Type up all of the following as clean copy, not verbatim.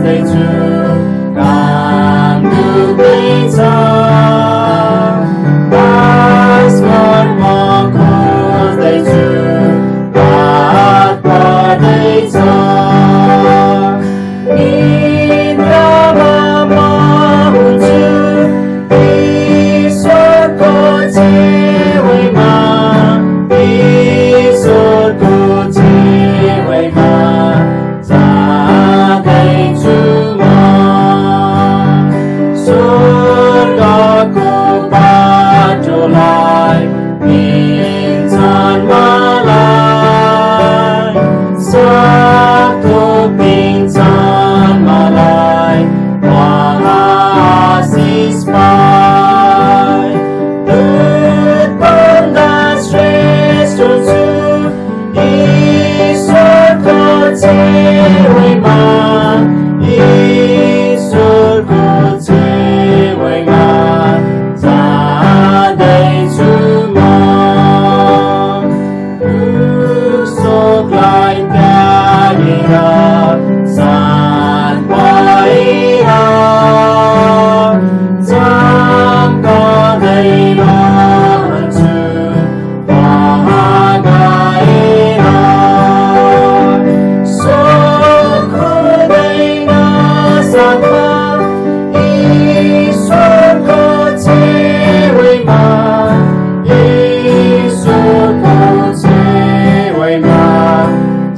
खोज्दैछु काम डुब्दैछ पासपोर्ट म खोज्दैछु बात पर्दैछ निद्रामा म हुन्छु ईश्वरको छेउमा ईश्वरको छेउमा जाँदैछु म स्वर्गको बाटोलाई हिँड्छन् मलाई सब थोपिन्छन् मलाई आशिष पाए दूतभन्दा श्रेष्ठ छु ईश्वरको छेउमा ईश्वरको छेउमा जाँदैछु म शोकलाई त्यागेर शान्त भएर चम्काउँदै रहन्छु वहाँ गएर शोक हुँदैन साथमा ईश्वरको छेउमा ईश्वरको छेउमा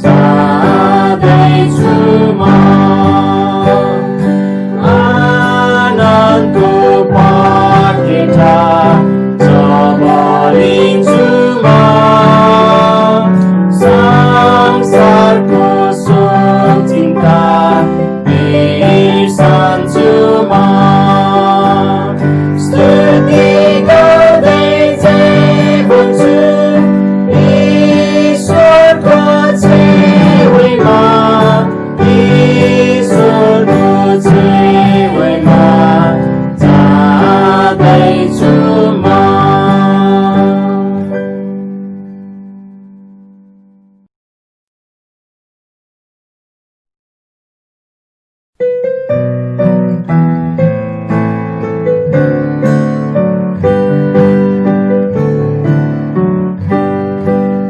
जाँदैछु म आनन्दको पखेटा जब लिन्छु म संसारको शोक चिन्ता बिर्सन्छु म स्तुति गर्दै चाहिँ हुन्छु ईश्वरको छेउमा ईश्वरको छेउमा जाँदैछु म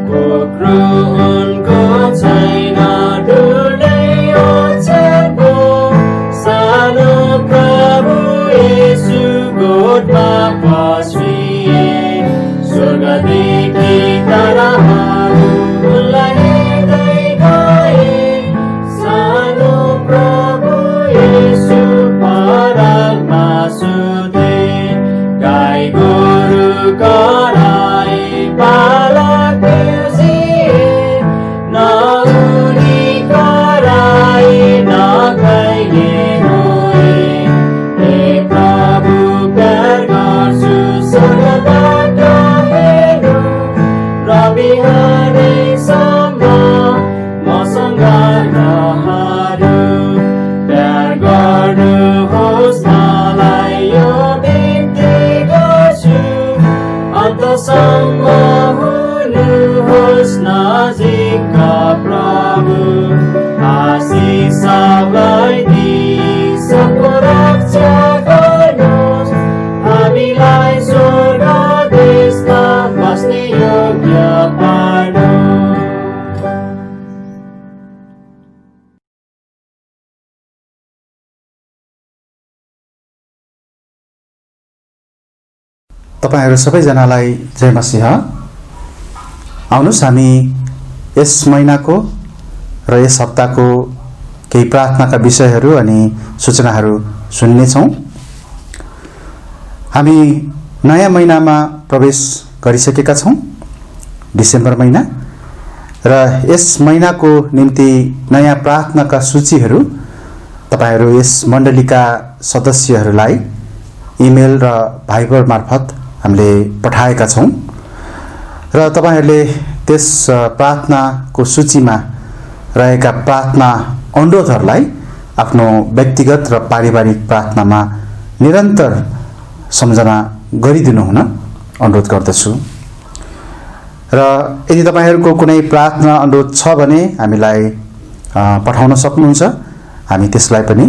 कोक्रो उनको छैन डुल्दै ओछ्यानको सानो प्रभु येशू गोठमा पस्रिए स्वर्गदेखि ताराहरू उनलाई हेर्दै गए सानो प्रभु येशू परालमा सुते गाई गोरु कराई बालक बिर्सिए न उनी कराई न कहिले रोए हे प्रभु प्यार गर्छु स्वर्गबाट हेर्नु र बिहानैसम्म मसँग रहनु प्यार गर्नुहोस् मलाई यो बिन्ती गर्छु अन्तसम्म हुनुहोस् नजिकका प्रभु आशिष सबलाई दिई सबको रक्षा गर्नुहोस् हामीलाई स्वर्ग देशमा बस्ने योग्य पार्नु तपाईहरु सबैजनालाई जय मसीह। आउनुस् हामी यस महिनाको र यस हप्ताको केही प्रार्थनाका विषयहरू अनि सूचनाहरू सुन्ने छौं। हामी नयाँ महिनामा प्रवेश गरिसकेका छौं, डिसेम्बर महिना, र यस महिनाको निम्ति नयाँ प्रार्थनाका सूचीहरू तपाईहरु यस मण्डलीका सदस्यहरूलाई इमेल र भाइबर मार्फत हामीले पठाएका छौं र तपाईहरुले त्यस प्रार्थनाको सूचीमा रहेका प्रार्थना अनुरोधहरूलाई आफ्नो व्यक्तिगत र पारिवारिक प्रार्थनामा निरन्तर सम्झना गरिदिनु हुन अनुरोध गर्दछु। र यदि तपाईहरुको कुनै प्रार्थना अनुरोध छ भने हामीलाई पठाउन सक्नुहुन्छ। हामी त्यसलाई पनि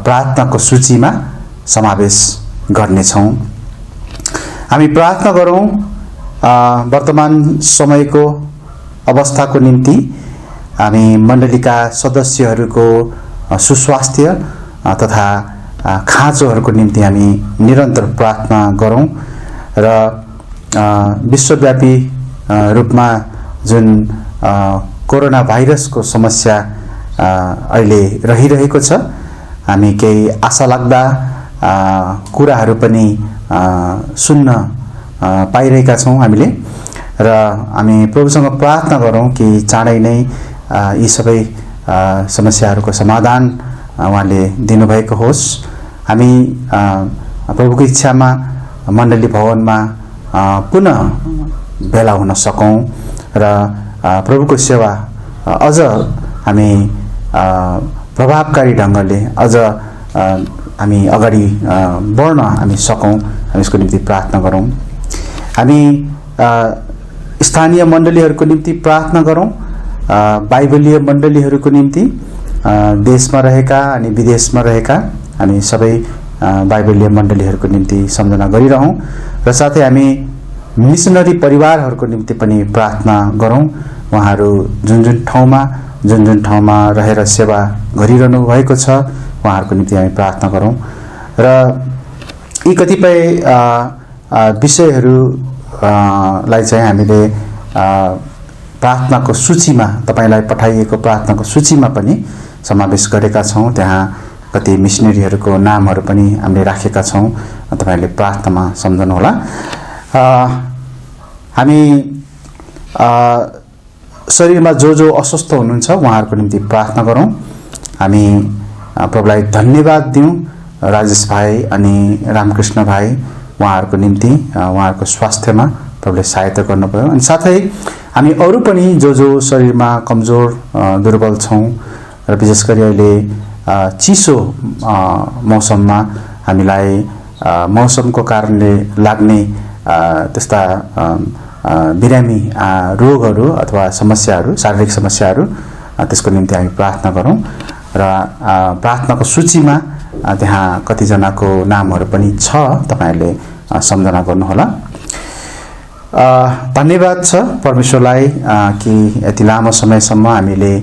प्रार्थनाको सूचीमा समावेश गर्नेछौँ। हामी प्रार्थना गरौँ वर्तमान समयको अवस्थाको निम्ति, हामी मण्डलीका सदस्यहरूको सुस्वास्थ्य तथा खाँचोहरूको निम्ति हामी निरन्तर प्रार्थना गरौँ र विश्वव्यापी रूपमा जुन कोरोना भाइरसको समस्या अहिले रहिरहेको छ, हामी केही आशा लाग्दा कुराहरू पनि सुन्न पाइरहेका छौँ हामीले, र हामी प्रभुसँग प्रार्थना गरौँ कि चाँडै नै यी सबै समस्याहरूको समाधान उहाँले दिनुभएको होस्। हामी प्रभुको इच्छामा मण्डली भवनमा पुनः भेला हुन सकौँ र प्रभुको सेवा अझ हामी प्रभावकारी ढङ्गले अझ हामी अगाडि बढ्न हामी सकौँ। हामी यसको निम्ति प्रार्थना गरौँ। हामी स्थानीय मण्डलीहरूको निम्ति प्रार्थना गरौँ, बाइबलीय मण्डलीहरूको निम्ति, देशमा रहेका अनि विदेशमा रहेका हामी सबै बाइबलीय मण्डलीहरूको निम्ति सम्झना गरिरहौँ र साथै हामी मिसनरी परिवारहरूको निम्ति पनि प्रार्थना गरौँ। उहाँहरू जुन जुन ठाउँमा रहेर सेवा गरिरहनु भएको छ, उहाँहरूको निम्ति हामी प्रार्थना गरौँ र यी कतिपय विषयहरूलाई चाहिँ हामीले प्रार्थनाको सूचीमा, तपाईलाई पठाइएको प्रार्थनाको सूचीमा पनि समावेश गरेका छौँ। त्यहाँ कति मिसनरीहरूको नामहरू पनि हामीले राखेका छौँ, तपाईहरूले प्रार्थनामा सम्झनुहोला। हामी शरीरमा जो अस्वस्थ हुनुहुन्छ उहाँहरूको निम्ति प्रार्थना गरौँ। हामी प्रभुलाई धन्यवाद दिउँ, राजेश भाइ अनि रामकृष्ण भाइ, उहाँहरूको निम्ति उहाँहरूको स्वास्थ्यमा प्रभुले सहायता गर्नुभयो। अनि साथै हामी अरू पनि जो शरीरमा कमजोर दुर्बल छौँ र विशेष गरी अहिले चिसो मौसममा हामीलाई मौसमको कारणले लाग्ने त्यस्ता बिरामी रोगहरू अथवा समस्याहरू, शारीरिक समस्याहरू, त्यसको निम्ति हामी प्रार्थना गरौँ र प्रार्थनाको सूचीमा त्यहाँ कतिजनाको नामहरू पनि छ, तपाईहरूले सम्झना गर्नुहोला। धन्यवाद छ परमेश्वरलाई कि यति लामो समयसम्म हामीले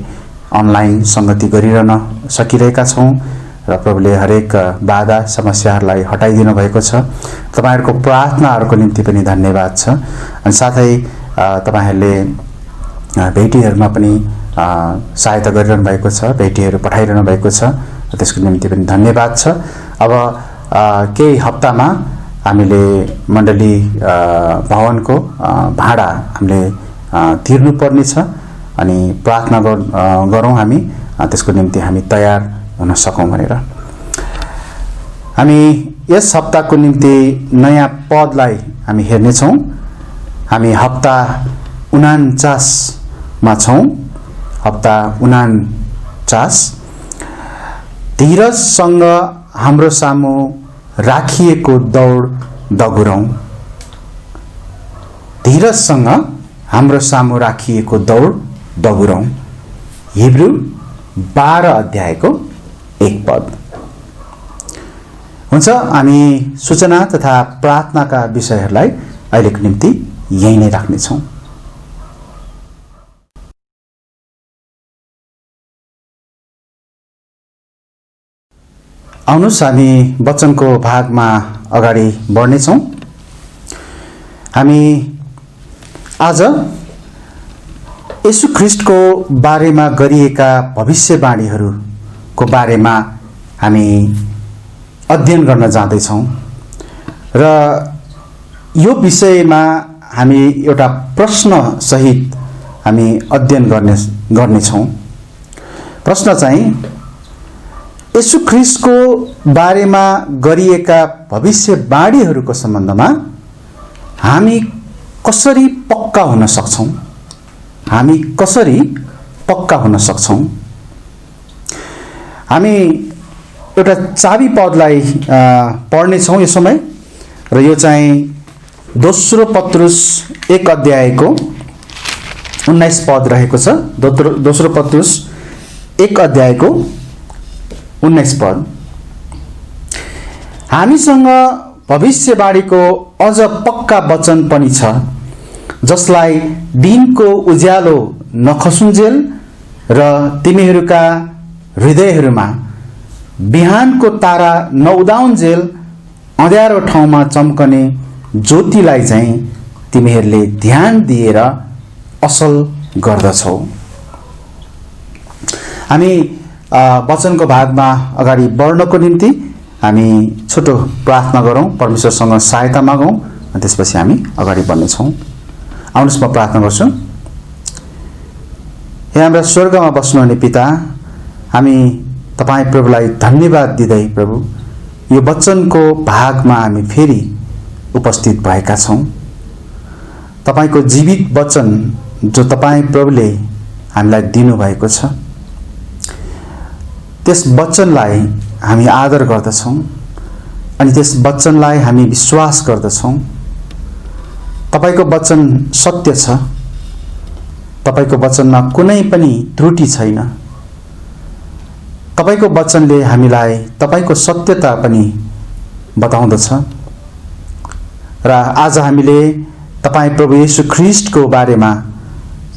अनलाइन संगति गरिरहन सकिरहेका छौँ र प्रभुले हरेक बाधा समस्याहरूलाई हटाइदिनु भएको छ। तपाईहरूको प्रार्थनाहरूको निम्ति पनि धन्यवाद छ। अनि साथै तपाईहरूले भेटीहरूमा पनि सहायता गरिरहनु भएको छ, भेटीहरू पठाइरहनु भएको छ, त्यसको निम्ति पनि धन्यवाद छ। अब केही हप्तामा हामीले मण्डली भवनको भाडा हामीले तिर्नुपर्ने छ अनि प्रार्थना गरौँ हामी त्यसको निम्ति हामी तयार हुन सकौँ भनेर। हामी यस हप्ताको निम्ति नयाँ पदलाई हामी हेर्नेछौँ। हामी हप्ता 49 मा छौँ। हप्ता 49, धीरजसँग हाम्रो सामु राखिएको दौड दगुरौँ। धीरजसँग हाम्रो सामु राखिएको दौड दगुरौँ। हिब्रू 12 अध्यायको 1 पद। हुन्छ, हामी सूचना तथा प्रार्थनाका विषयहरूलाई अहिलेको निम्ति यही नै राख्नेछौँ। आउनुहोस् हामी वचनको भागमा अगाडि बढ्नेछौँ। हामी आज येशू ख्रीष्टको बारेमा गरिएका भविष्यवाणीहरूको बारेमा हामी अध्ययन गर्न जाँदैछौँ र यो विषयमा हामी एउटा प्रश्न सहित हामी अध्ययन गर्नेछौँ। प्रश्न चाहिँ येशू ख्रीष्टको बारेमा गरिएका भविष्यवाणीहरूको सम्बन्धमा हामी कसरी पक्का हुन सक्छौँ? हामी कसरी पक्का हुन सक्छौँ? हामी एउटा चाबी पदलाई पढ्नेछौँ यो समय र यो चाहिँ दोस्रो पत्रुस 1 अध्यायको 19 पद रहेको छ। दोस्रो पत्रुस 1 अध्यायको 19 पद, हामीसँग भविष्यवाणीको अझ पक्का वचन पनि छ, जसलाई दिनको उज्यालो नखसुन्जेल र तिमीहरूका हृदयहरूमा बिहानको तारा नउदाउन्जेल अँध्यारो ठाउँमा चम्कने ज्योतिलाई चाहिँ तिमीहरूले ध्यान दिएर असल गर्दछौ। हामी वचनको भागमा अगाडि बढ्नको निम्ति हामी छोटो प्रार्थना गरौँ, परमेश्वरसँग सहायता मागौँ अनि त्यसपछि हामी अगाडि बढ्नेछौँ। आउनुहोस् म प्रार्थना गर्छु। हे हाम्रा स्वर्गमा बस्नुहुने पिता, हामी तपाईँ प्रभुलाई धन्यवाद दिँदै प्रभु यो वचनको भागमा हामी फेरि उपस्थित भएका छौँ। तपाईको जीवित वचन जो तपाईँ प्रभुले हामीलाई दिनुभएको छ, त्यस वचनलाई हामी आदर गर्दछौँ अनि त्यस वचनलाई हामी विश्वास गर्दछौँ। तपाईको वचन सत्य छ, तपाईको वचनमा कुनै पनि त्रुटि छैन। तपाईको वचनले हामीलाई तपाईको सत्यता पनि बताउँदछ र आज हामीले तपाईँ प्रभु येशू ख्रीष्टको बारेमा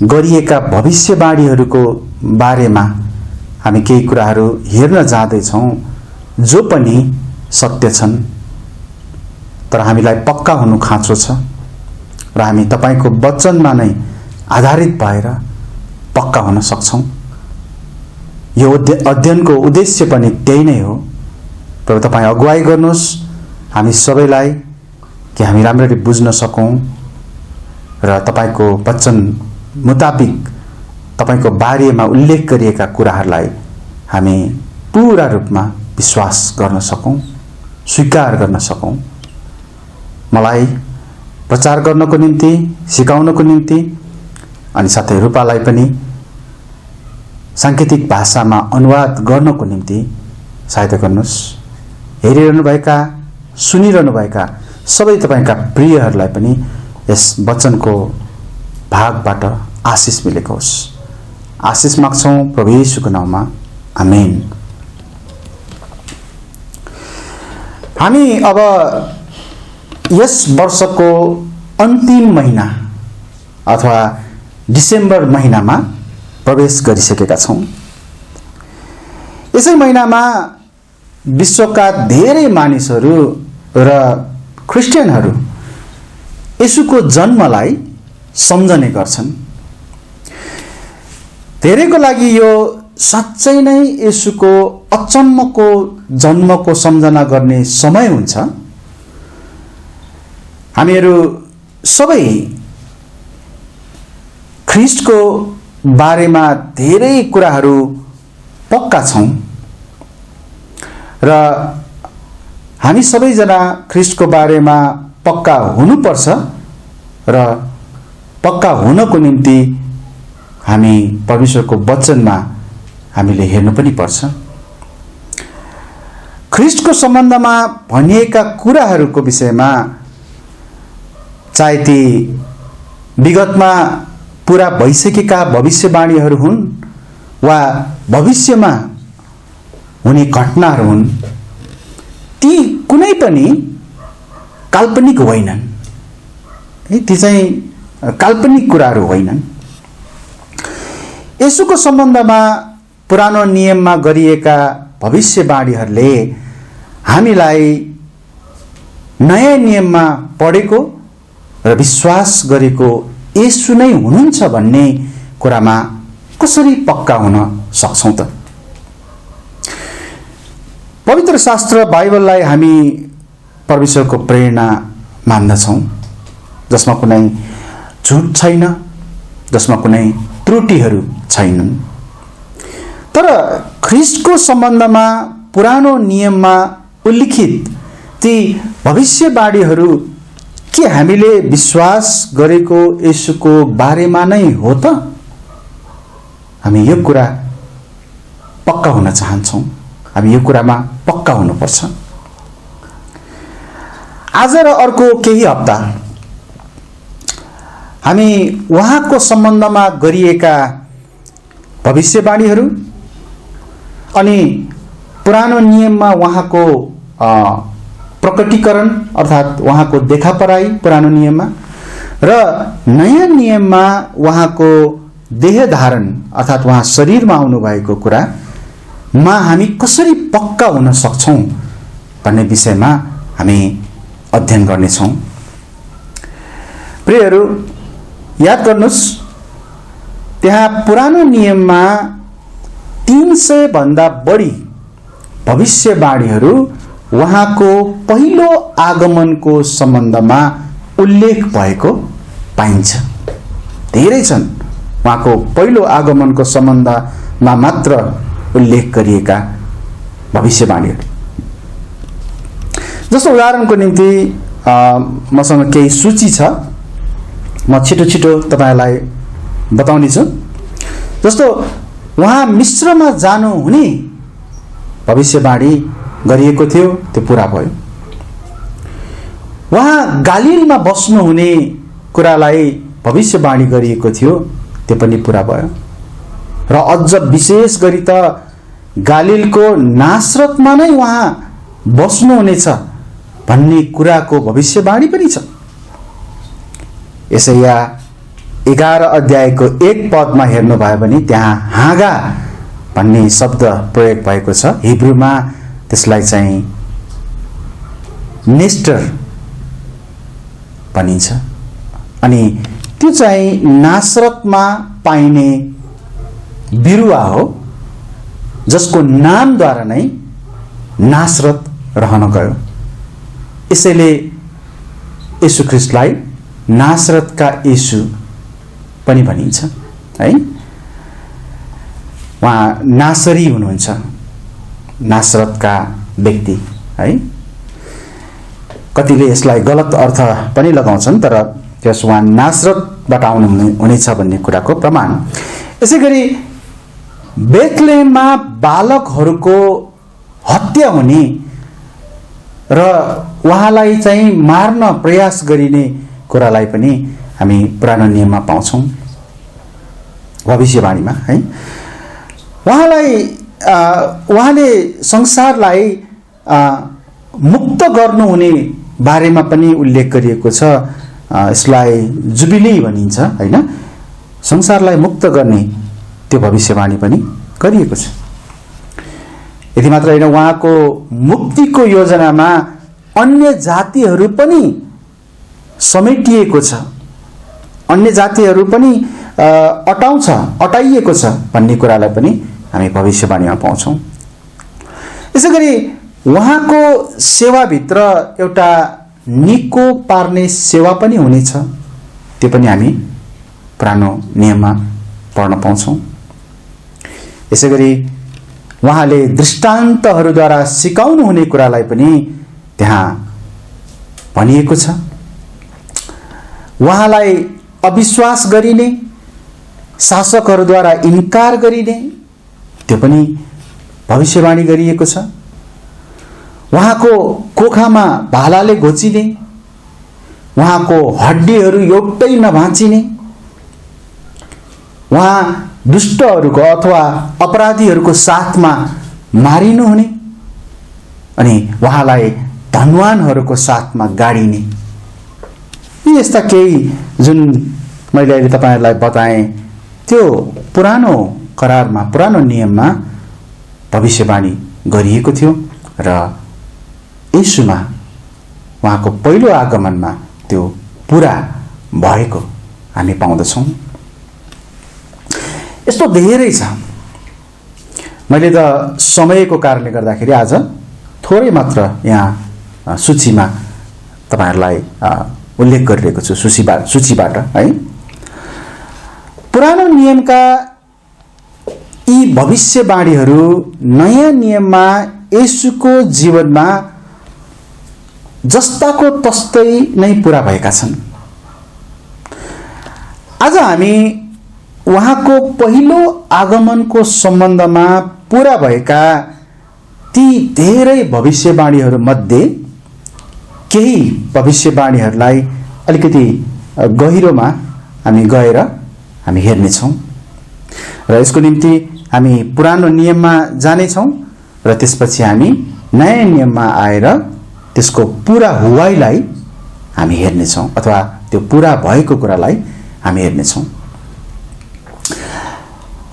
गरिएका भविष्यवाणीहरूको बारेमा हामी केही कुराहरू हेर्न जाँदैछौँ जो पनि सत्य छन्, तर हामीलाई पक्का हुनु खाँचो छ र हामी तपाईको वचनमा नै आधारित भएर पक्का हुन सक्छौँ। यो अध्ययनको उद्देश्य पनि त्यही नै हो। प्रभु तपाईँ अगुवाई गर्नुहोस् हामी सबैलाई कि हामी राम्ररी बुझ्न सकौँ र तपाईको वचन मुताबिक तपाईको बारेमा उल्लेख गरिएका कुराहरूलाई हामी पूरा रूपमा विश्वास गर्न सकौँ, स्वीकार गर्न सकौँ। मलाई प्रचार गर्नको निम्ति, सिकाउनको निम्ति अनि साथै रूपालाई पनि सांकेतिक भाषामा अनुवाद गर्नको निम्ति सहायता गर्नुहोस्। हेरिरहनुभएका, सुनिरहनुभएका सबै तपाईका प्रियहरूलाई पनि यस वचनको भागबाट आशिष मिलेको होस्। आशिष माग्छौँ प्रभु येशूको नाममा, आमेन। हामी अब यस वर्षको अन्तिम महिना अथवा डिसेम्बर महिनामा प्रवेश गरिसकेका छौँ। यसै महिनामा विश्वका धेरै मानिसहरू र क्रिस्चियनहरू येशूको जन्मलाई सम्झने गर्छन्। धेरैको लागि यो साँच्चै नै येशूको अचम्मको जन्मको सम्झना गर्ने समय हुन्छ। हामीहरू सबै ख्रीष्टको बारेमा धेरै कुराहरू पक्का छौँ र हामी सबैजना ख्रीष्टको बारेमा पक्का हुनुपर्छ र पक्का हुनको निम्ति हामी परमेश्वरको वचनमा हामीले हेर्नु पनि पर्छ। ख्रीष्टको सम्बन्धमा भनिएका कुराहरूको विषयमा चाहे ती विगतमा पूरा भइसकेका भविष्यवाणीहरू हुन् वा भविष्यमा हुने घटनाहरू हुन्, ती कुनै पनि काल्पनिक होइनन्। ती चाहिँ काल्पनिक कुराहरू होइनन्। येशूको सम्बन्धमा पुरानो नियममा गरिएका भविष्यवाणीहरूले हामीलाई नयाँ नियममा पढेको र विश्वास गरेको येशू नै हुनुहुन्छ भन्ने कुरामा कसरी पक्का हुन सक्छौँ त? पवित्र शास्त्र बाइबललाई हामी परमेश्वरको प्रेरणा मान्दछौँ, जसमा कुनै झुट छैन, जसमा कुनै त्रुटिहरू छैनन्। तर ख्रीष्टको सम्बन्धमा पुरानो नियममा उल्लिखित ती भविष्यवाणीहरू के हामीले विश्वास गरेको येशूको बारेमा नै हो त? हामी यो कुरा पक्का हुन चाहन्छौँ। हामी यो कुरामा पक्का हुनुपर्छ। आज र अर्को केही हप्ता हामी उहाँको सम्बन्धमा गरिएका भविष्यवाणीहरू अनि पुरानो नियममा उहाँको प्रकटीकरण अर्थात् उहाँको देखापराई पुरानो नियममा र नयाँ नियममा उहाँको देह धारण अर्थात् उहाँ शरीरमा आउनुभएको कुरामा हामी कसरी पक्का हुन सक्छौँ भन्ने विषयमा हामी अध्ययन गर्नेछौँ। प्रियहरू, याद गर्नुहोस्, त्यहाँ पुरानो नियममा 300 भन्दा बढी भविष्यवाणीहरू उहाँको पहिलो आगमनको सम्बन्धमा उल्लेख भएको पाइन्छ। धेरै छन् उहाँको पहिलो आगमनको सम्बन्धमा मात्र उल्लेख गरिएका भविष्यवाणीहरू। जस्तो उदाहरणको निम्ति मसँग केही सूची छ, म छिटो छिटो तपाईलाई बताउने छु। जस्तो उहाँ मिश्रमा जानुहुने भविष्यवाणी गरिएको थियो, त्यो पूरा भयो। उहाँ गालिलमा बस्नुहुने कुरालाई भविष्यवाणी गरिएको थियो, त्यो पनि पूरा भयो। र अझ विशेष गरी त गालिलको नासरतमा नै उहाँ बस्नुहुनेछ भन्ने कुराको भविष्यवाणी पनि छ। यसैया 11 अध्यायको 1 पदमा हेर्नुभयो भने त्यहाँ हाँगा भन्ने शब्द प्रयोग भएको छ। हिब्रूमा त्यसलाई चाहिँ नेस्टर भनिन्छ। अनि त्यो चाहिँ नासरतमा पाइने बिरुवा हो, जसको नामद्वारा नै नासरत रहन गयो। यसैले येशू ख्रीष्टलाई नासरतका येशू पनि भनिन्छ है। उहाँ नासरी हुनुहुन्छ, नासरतका व्यक्ति है। कतिले यसलाई गलत अर्थ पनि लगाउँछन्, तर त्यस उहाँ नासरतबाट आउनु हुनेछ भन्ने कुराको प्रमाण। यसैगरी बेथलेहममा बालकहरूको हत्या हुने र उहाँलाई चाहिँ मार्न प्रयास गरिने कुरालाई पनि हामी पुरानो नियममा पाउँछौँ भविष्यवाणीमा है। उहाँले संसारलाई मुक्त गर्नुहुने बारेमा पनि उल्लेख गरिएको छ। यसलाई जुबिली भनिन्छ हैन। संसारलाई मुक्त गर्ने त्यो भविष्यवाणी पनि गरिएको छ। यति मात्र होइन, उहाँको मुक्तिको योजनामा अन्य जातिहरू पनि समेटिएको छ, अन्य जातिहरू पनि अटाइएको छ भन्ने कुरालाई पनि हामी भविष्यवाणीमा पाउँछौँ। यसैगरी उहाँको सेवाभित्र एउटा निको पार्ने सेवा पनि हुनेछ, त्यो पनि हामी पुरानो नियममा पढ्न पाउँछौँ। यसैगरी उहाँले दृष्टान्तहरूद्वारा सिकाउनु हुने कुरालाई पनि त्यहाँ भनिएको छ। उहाँलाई अविश्वास गरिने, शासकहरूद्वारा इन्कार गरिने, त्यो पनि भविष्यवाणी गरिएको छ। उहाँको कोखामा भालाले घोचिने, उहाँको हड्डीहरू एउटै नभाँचिने, उहाँ दुष्टहरूको अथवा अपराधीहरूको साथमा मारिनुहुने अनि उहाँलाई धनवानहरूको साथमा गाडिने, यी यस्ता केही जुन मैले अहिले तपाईहरुलाई बताएँ त्यो पुरानो करारमा, पुरानो नियममा भविष्यवाणी गरिएको थियो र येशूमा उहाँको पहिलो आगमनमा त्यो पूरा भएको हामी पाउँदछौँ। यस्तो धेरै छ। मैले त समयको कारणले गर्दाखेरि आज थोरै मात्र यहाँ सूचीमा तपाईहरुलाई उल्लेख गरिरहेको छु सूचीबाट है। पुरानो नियमका यी भविष्यवाणीहरू नयाँ नियममा येशूको जीवनमा जस्ताको तस्तै नै पूरा भएका छन्। आज हामी उहाँको पहिलो आगमनको सम्बन्धमा पूरा भएका ती धेरै भविष्यवाणीहरू मध्ये केही भविष्यवाणीहरूलाई अलिकति गहिरोमा हामी गएर हामी हेर्नेछौँ र यसको निम्ति हामी पुरानो नियममा जानेछौँ र त्यसपछि हामी नयाँ नियममा आएर त्यसको पूरा हुवाईलाई हामी हेर्नेछौँ अथवा त्यो पूरा भएको कुरालाई हामी हेर्नेछौँ।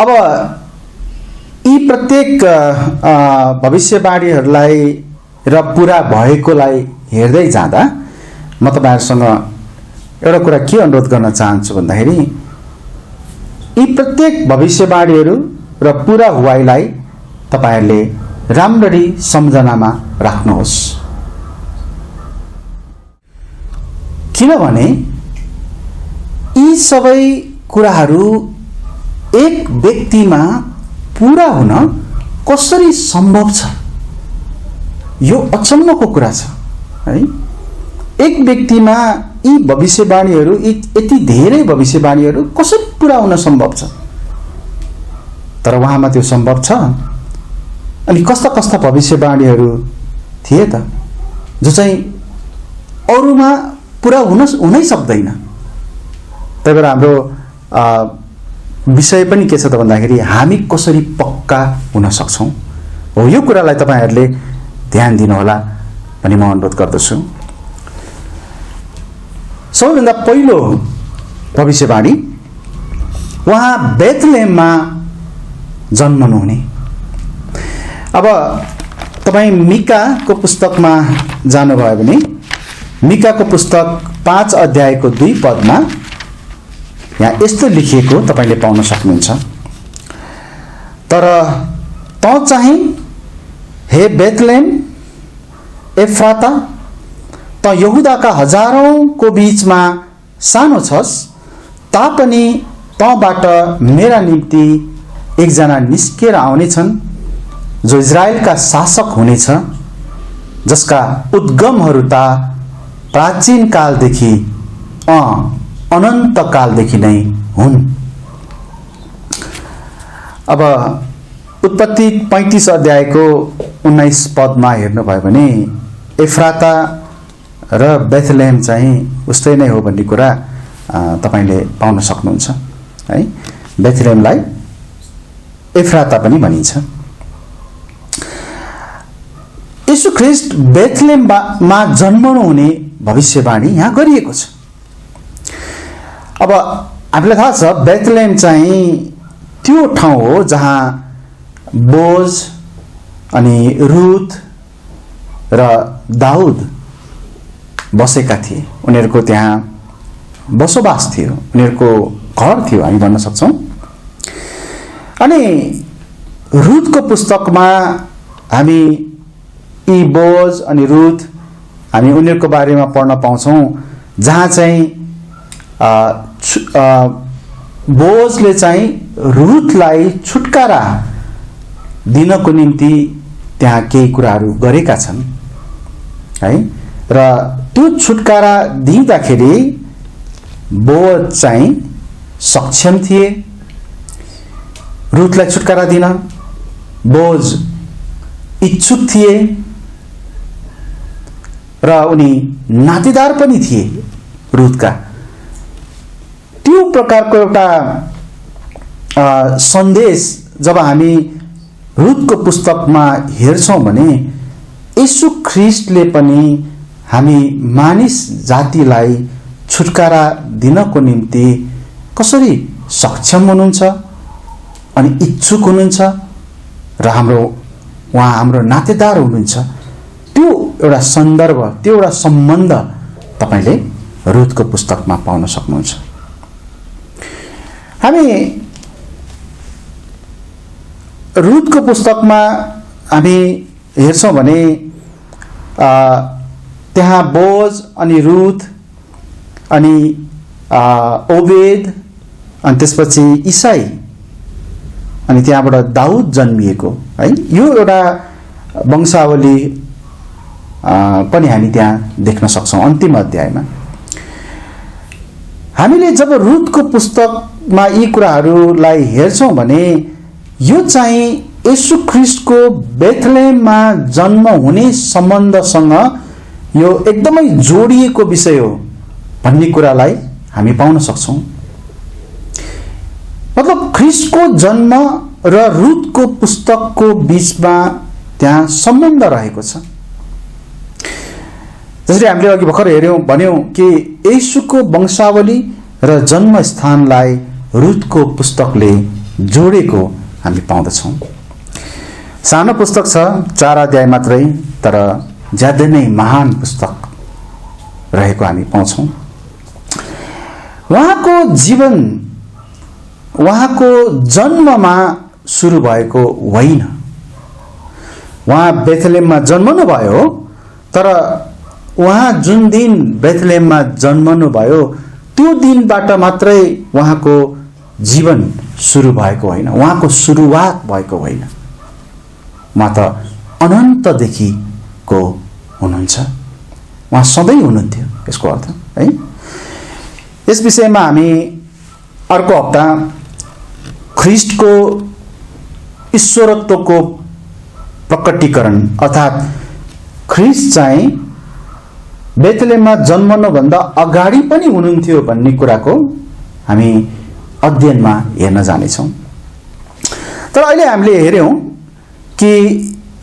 अब यी प्रत्येक भविष्यवाणीहरूलाई र पूरा भएकोलाई हेर्दै जाँदा म तपाईहरुसँग एउटा कुरा के अनुरोध गर्न चाहन्छु भन्दाखेरि यी प्रत्येक भविष्यवाणीहरू र पूरा हुवाईलाई तपाईहरुले राम्ररी सम्झनामा राख्नुहोस्, किनभने यी सबै कुराहरू एक व्यक्तिमा पूरा हुन कसरी सम्भव छ, यो अचम्मको कुरा छ है। एक व्यक्तिमा यी भविष्यवाणीहरू, यति धेरै भविष्यवाणीहरू कसरी पूरा हुन सम्भव छ? तर उहाँमा त्यो सम्भव छ। अनि कस्ता कस्ता भविष्यवाणीहरू थिए त जो चाहिँ अरूमा पूरा हुनै सक्दैन। त्यही भएर हाम्रो विषय पनि के छ त भन्दाखेरि हामी कसरी पक्का हुन सक्छौं हो, यो कुरालाई तपाईहरुले ध्यान दिनुहोला भनी म अनुरोध गर्दछु। सबैभन्दा पहिलो भविष्यवाणी उहाँ बेथलेहममा जन्मनुहुने। अब तपाई मिकाको पुस्तकमा जानुभयो भने मिकाको पुस्तक 5 अध्यायको 2 पदमा यहाँ यस्तो लेखिएको तपाईले पाउन सक्नुहुन्छ। तर त चाहिँ हे बेथलेहम एफ्राता, त यहुदाका हजारौंको बीचमा सानो छस्, तापनि तबाट मेरा निम्ति एकजना निस्केर आउनेछन् जो इजरायलका शासक हुनेछ, जसका उद्गमहरू त प्राचीन कालदेखि अनन्त कालदेखि नै हुन्। अब उत्पत्ति 35 अध्यायको 19 पदमा हेर्नुभयो भने एफ्राता र बेथलेहम चाहिँ उस्तै नै हो भन्ने कुरा तपाईले पाउन सक्नुहुन्छ है। बेथलेहमलाई एफ्राता पनि भनिन्छ। यीशु ख्रीष्ट बेथलेहममा जन्मनु हुने भविष्यवाणी यहाँ गरिएको छ। अब हामीलाई थाहा छ बेथलेहम चाहिँ त्यो ठाउँ हो जहाँ बोज अनि रुथ र दाउद बसेका थिए। उनीहरूको त्यहाँ बसोबास थियो, उनीहरूको घर थियो हामी भन्न सक्छौं। अनि रुथको पुस्तकमा हामी यी बोज अनि रुथ हामी उनीहरूको बारेमा पढ्न पाउँछौं, जहाँ चाहिँ बोजले चाहिँ रुथलाई छुटकारा दिनको निम्ति त्यहाँ केही कुराहरू गरेका छन् है। र त्यो छुटकारा दिँदाखेरि बोज चाहिँ सक्षम थिए रुथलाई छुटकारा दिन, बोज इच्छुक थिए र उनी नातेदार पनि थिए रुथका। त्यो प्रकारको एउटा सन्देश जब हामी रुथको पुस्तकमा हेर्छौं भने यीशु ख्रीष्टले पनि हामी मानिस जातिलाई छुटकारा दिनको निम्ति कसरी सक्षम हुनुहुन्छ अनि इच्छुक हुनुहुन्छ र उहाँ हाम्रो नातेदार हुनुहुन्छ, त्यो एउटा सन्दर्भ, त्यो एउटा सम्बन्ध तपाईले रुथको पुस्तकमा पाउन सक्नुहुन्छ। हामी रुथको पुस्तकमा हामी हेर्छौं भने त्यहाँ बोज अनि रुथ अनि ओबेद अनि त्यसपछि इसाई अनि त्यहाँबाट दाउद जन्मिएको है। यो एउटा वंशावली पनि हामी त्यहाँ देख्न सक्छौं अन्तिम अध्यायमा। हामीले जब रुथको पुस्तकमा यी कुराहरूलाई हेर्छौं भने यो चाहिँ यीशु ख्रीष्टको बेथलेहममा जन्म हुने सम्बन्धसँग यो एकदमै जोडिएको विषय हो भन्ने कुरालाई हामी पाउन सक्छौं। मतलब ख्रीष्टको जन्म र रुथको पुस्तकको बीचमा त्यहाँ सम्बन्ध रहेको छ। जसरी हामीले अघि भर्खर भन्यौं कि येशूको वंशावली र जन्मस्थानलाई रुथको पुस्तकले जोडेको हामी पाउँदछौँ। सानो पुस्तक छ, 4 अध्याय मात्रै, तर ज्यादै नै महान पुस्तक रहेको हामी पाउँछौँ। उहाँको जीवन उहाँको जन्ममा सुरु भएको होइन। उहाँ बेथलेहममा जन्मनु भयो, तर उहाँ जुन दिन बेथलेहममा जन्मनु भयो त्यो दिनबाट मात्रै उहाँको जीवन सुरु भएको होइन, उहाँको सुरुवात भएको होइन। उहाँ त अनन्तदेखिको हुनुहुन्छ, उहाँ सधैँ हुनुहुन्थ्यो, यसको अर्थ है। यस विषयमा हामी अर्को हप्ता ख्रिस्टको ईश्वरत्वको प्रकटीकरण अर्थात् ख्रिस्ट चाहिँ बेथलेहममा जन्मनुभन्दा अगाडि पनि हुनुहुन्थ्यो भन्ने कुराको हामी अध्ययनमा हेर्न जानेछौँ। तर अहिले हामीले हेर्यौं कि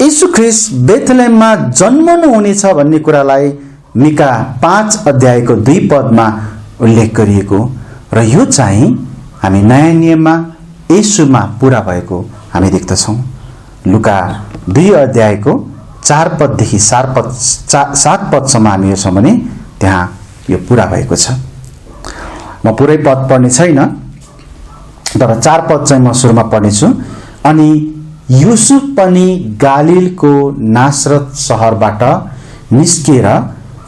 येशू ख्रिस्ट बेथलेहममा जन्मनु हुनेछ भन्ने कुरालाई मिका 5 अध्यायको 2 पदमा उल्लेख गरिएको र यो चाहिँ हामी नयाँ नियममा येशूमा पूरा भएको हामी देख्दछौँ। लुका 2 अध्यायको 4 पददेखि 7 पदसम्म हामी हेर्छौँ भने त्यहाँ यो पूरा भएको छ। म पुरै पद पढ्ने छैन, तर 4 पद चाहिँ म सुरुमा पढ्नेछु। अनि युसुफ पनि गालिलको नासरत सहरबाट निस्केर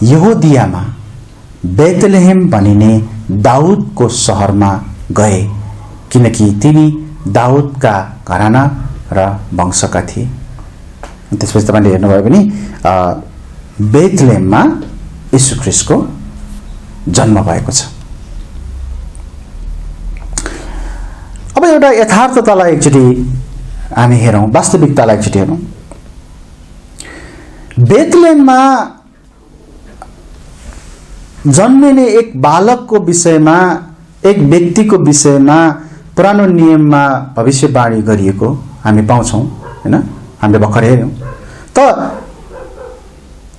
यहुदियामा बेथलेहेम भनिने दाउदको सहरमा गए, किनकि तिनी दाउदका घराना र वंशका थिए। त्यसपछि तपाईले हेर्नुभयो भने बेथलेहममा येशू ख्रिस्टको जन्म भएको छ। अब एउटा यथार्थतालाई एकचोटि हामी हेरौँ, वास्तविकतालाई एकचोटि हेरौँ। बेथलेहममा जन्मिने एक बालकको विषयमा, एक व्यक्तिको विषयमा पुरानो नियममा भविष्यवाणी गरिएको हामी पाउँछौँ हैन। हामीले भर्खर हेर्यौँ। त